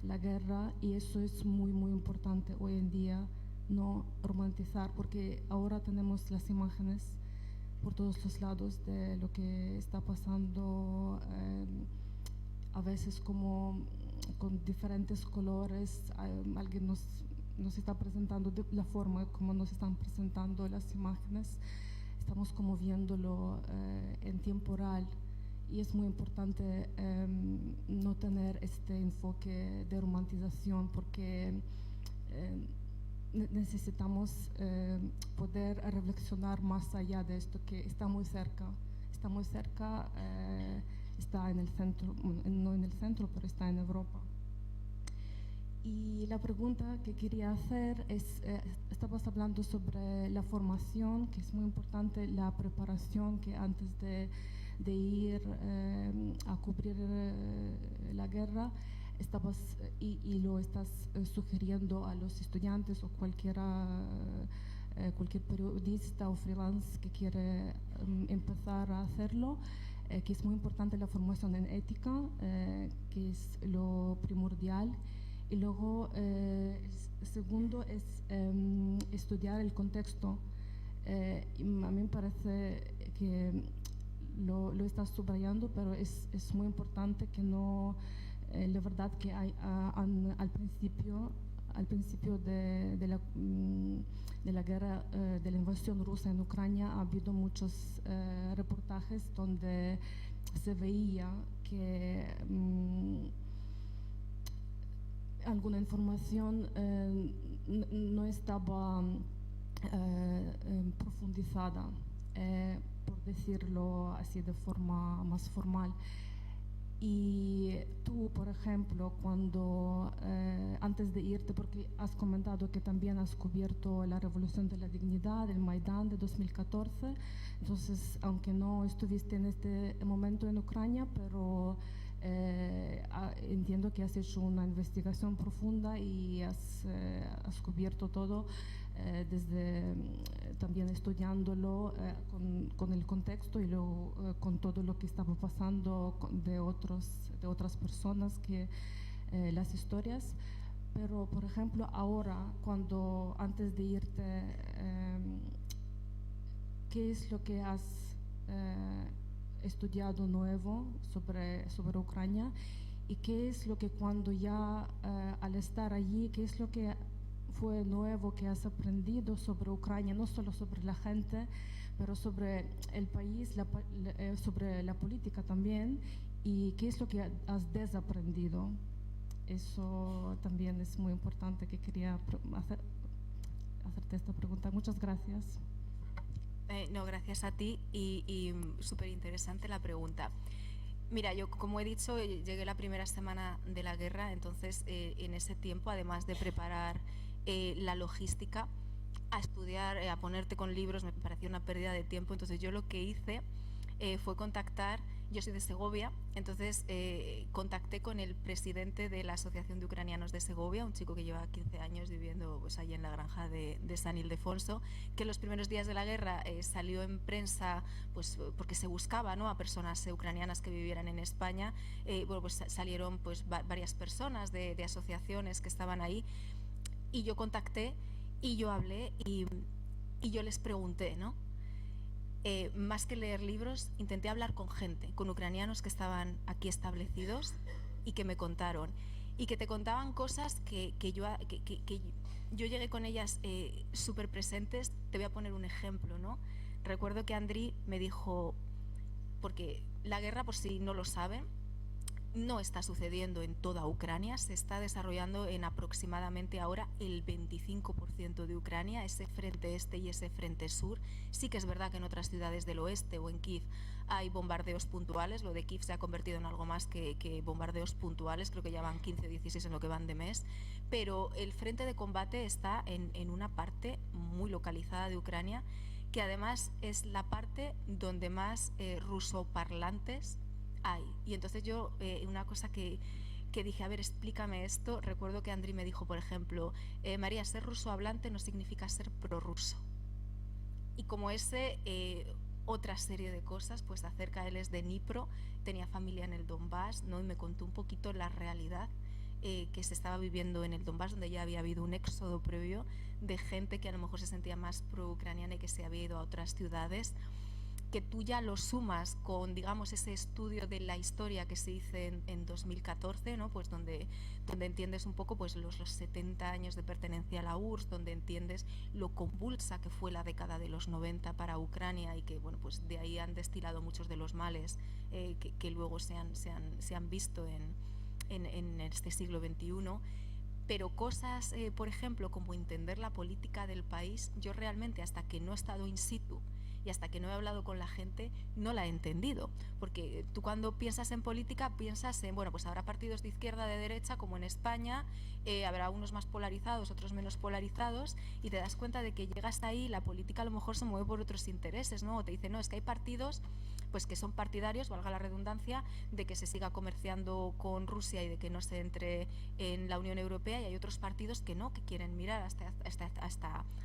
la guerra, y eso es muy, muy importante hoy en día, no romantizar, porque ahora tenemos las imágenes por todos los lados de lo que está pasando, a veces como con diferentes colores. Alguien nos está presentando de la forma como nos están presentando las imágenes, estamos como viéndolo en tiempo real. Y es muy importante no tener este enfoque de romantización, porque necesitamos poder reflexionar más allá de esto, que está muy cerca, está en el centro, no en el centro, pero está en Europa. Y la pregunta que quería hacer es, estabas hablando sobre la formación, que es muy importante, la preparación, que antes de ir a cubrir la guerra, y lo estás sugiriendo a los estudiantes o cualquier periodista o freelance que quiere empezar a hacerlo, que es muy importante la formación en ética, que es lo primordial. Y luego el segundo es estudiar el contexto. A mí me parece que lo estás subrayando, pero es muy importante que no, la verdad que hay al principio de la guerra, de la invasión rusa en Ucrania, ha habido muchos reportajes donde se veía que alguna información no estaba profundizada, por decirlo así de forma más formal. Y tú, por ejemplo, cuando antes de irte, porque has comentado que también has cubierto la Revolución de la Dignidad, el Maidán de 2014, entonces, aunque no estuviste en este momento en Ucrania, pero entiendo que has hecho una investigación profunda y has cubierto todo, desde también estudiándolo con el contexto y luego con todo lo que estaba pasando de otras personas, que las historias. Pero, por ejemplo, ahora, antes de irte, ¿qué es lo que has estudiado nuevo sobre Ucrania? ¿Y qué es lo que cuando ya al estar allí, qué es lo que fue nuevo que has aprendido sobre Ucrania, no solo sobre la gente, pero sobre el país, sobre la política también? ¿Y qué es lo que has desaprendido? Eso también es muy importante, que quería hacerte esta pregunta. Muchas gracias. No, gracias a ti, y súper interesante la pregunta. Mira, yo, como he dicho, llegué la primera semana de la guerra, entonces en ese tiempo, además de preparar la logística, a estudiar, a ponerte con libros, me pareció una pérdida de tiempo. Entonces yo lo que hice fue contactar Yo soy de Segovia, entonces contacté con el presidente de la Asociación de Ucranianos de Segovia, un chico que lleva 15 años viviendo pues, allí en la granja de San Ildefonso, que en los primeros días de la guerra salió en prensa pues, porque se buscaba, ¿no?, a personas ucranianas que vivieran en España. Bueno, pues salieron pues, varias personas de asociaciones que estaban ahí y yo contacté y yo hablé y yo les pregunté, ¿no? Más que leer libros, intenté hablar con gente, con ucranianos que estaban aquí establecidos y que me contaron. Y que te contaban cosas que yo llegué con ellas súper presentes. Te voy a poner un ejemplo, ¿no? Recuerdo que Andriy me dijo, porque la guerra, por si no lo saben, no está sucediendo en toda Ucrania, se está desarrollando en aproximadamente ahora el 25% de Ucrania, ese frente este y ese frente sur. Sí que es verdad que en otras ciudades del oeste o en Kiev hay bombardeos puntuales, lo de Kiev se ha convertido en algo más que bombardeos puntuales, creo que ya van 15 o 16 en lo que van de mes, pero el frente de combate está en una parte muy localizada de Ucrania, que además es la parte donde más rusoparlantes hay. Y entonces yo, una cosa que dije, a ver, explícame esto. Recuerdo que Andriy me dijo, por ejemplo, María, ser ruso hablante no significa ser prorruso. Y como otra serie de cosas, pues acerca, él es de Dnipro, tenía familia en el Donbass, ¿no? Y me contó un poquito la realidad que se estaba viviendo en el Donbass, donde ya había habido un éxodo previo de gente que a lo mejor se sentía más pro-ucraniana y que se había ido a otras ciudades. Que tú ya lo sumas con, digamos, ese estudio de la historia que se hizo en 2014, ¿no? Pues donde entiendes un poco pues los 70 años de pertenencia a la URSS, donde entiendes lo convulsa que fue la década de los 90 para Ucrania y que, bueno, pues de ahí han destilado muchos de los males que luego se han visto en este siglo XXI. Pero cosas, por ejemplo, como entender la política del país, yo realmente hasta que no he estado in situ y hasta que no he hablado con la gente, no la he entendido. Porque tú cuando piensas en política, piensas en, bueno, pues habrá partidos de izquierda, de derecha, como en España, habrá unos más polarizados, otros menos polarizados, y te das cuenta de que llegas ahí, la política a lo mejor se mueve por otros intereses, ¿no? O te dicen, no, es que hay partidos pues que son partidarios, valga la redundancia, de que se siga comerciando con Rusia y de que no se entre en la Unión Europea, y hay otros partidos que no, que quieren mirar hasta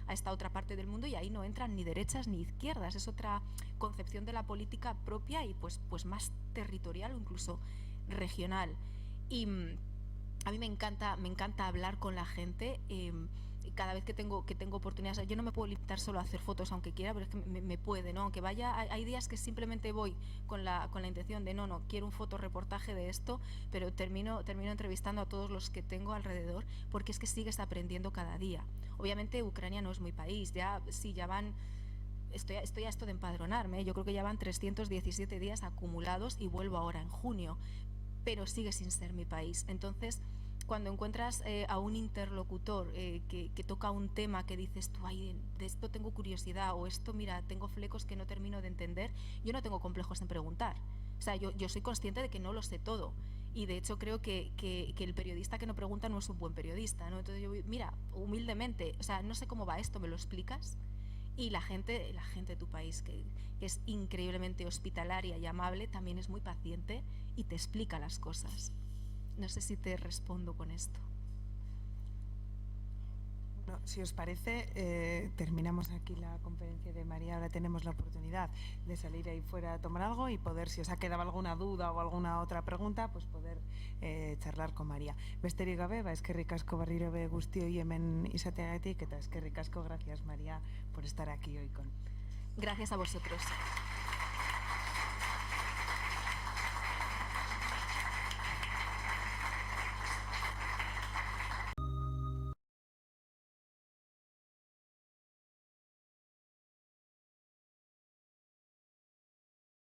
esta otra parte del mundo, y ahí no entran ni derechas ni izquierdas. Es otra concepción de la política propia y pues más territorial o incluso regional. Y a mí me encanta hablar con la gente. Cada vez que tengo oportunidades, yo no me puedo limitar solo a hacer fotos aunque quiera, pero es que me puede, ¿no? Aunque vaya, hay días que simplemente voy con la intención de no quiero un fotoreportaje de esto, pero termino entrevistando a todos los que tengo alrededor, porque es que sigues aprendiendo cada día. Obviamente Ucrania no es mi país, ya van, estoy a esto de empadronarme, yo creo que ya van 317 días acumulados y vuelvo ahora en junio, pero sigue sin ser mi país. Entonces, cuando encuentras a un interlocutor que toca un tema que dices tú, ay, de esto tengo curiosidad, o esto, mira, tengo flecos que no termino de entender, yo no tengo complejos en preguntar. O sea, yo soy consciente de que no lo sé todo. Y de hecho creo que el periodista que no pregunta no es un buen periodista, ¿no? Entonces yo, mira, humildemente, o sea, no sé cómo va esto, ¿me lo explicas? Y la gente de tu país, que es increíblemente hospitalaria y amable, también es muy paciente y te explica las cosas. No sé si te respondo con esto. Bueno, si os parece, terminamos aquí la conferencia de María. Ahora tenemos la oportunidad de salir ahí fuera a tomar algo y poder, si os ha quedado alguna duda o alguna otra pregunta, pues poder charlar con María. Besterik gabe, eskerrik asko berriro be guztioi hemen izateagatik, eta eskerrik asko, gracias María por estar aquí hoy con. Gracias a vosotros.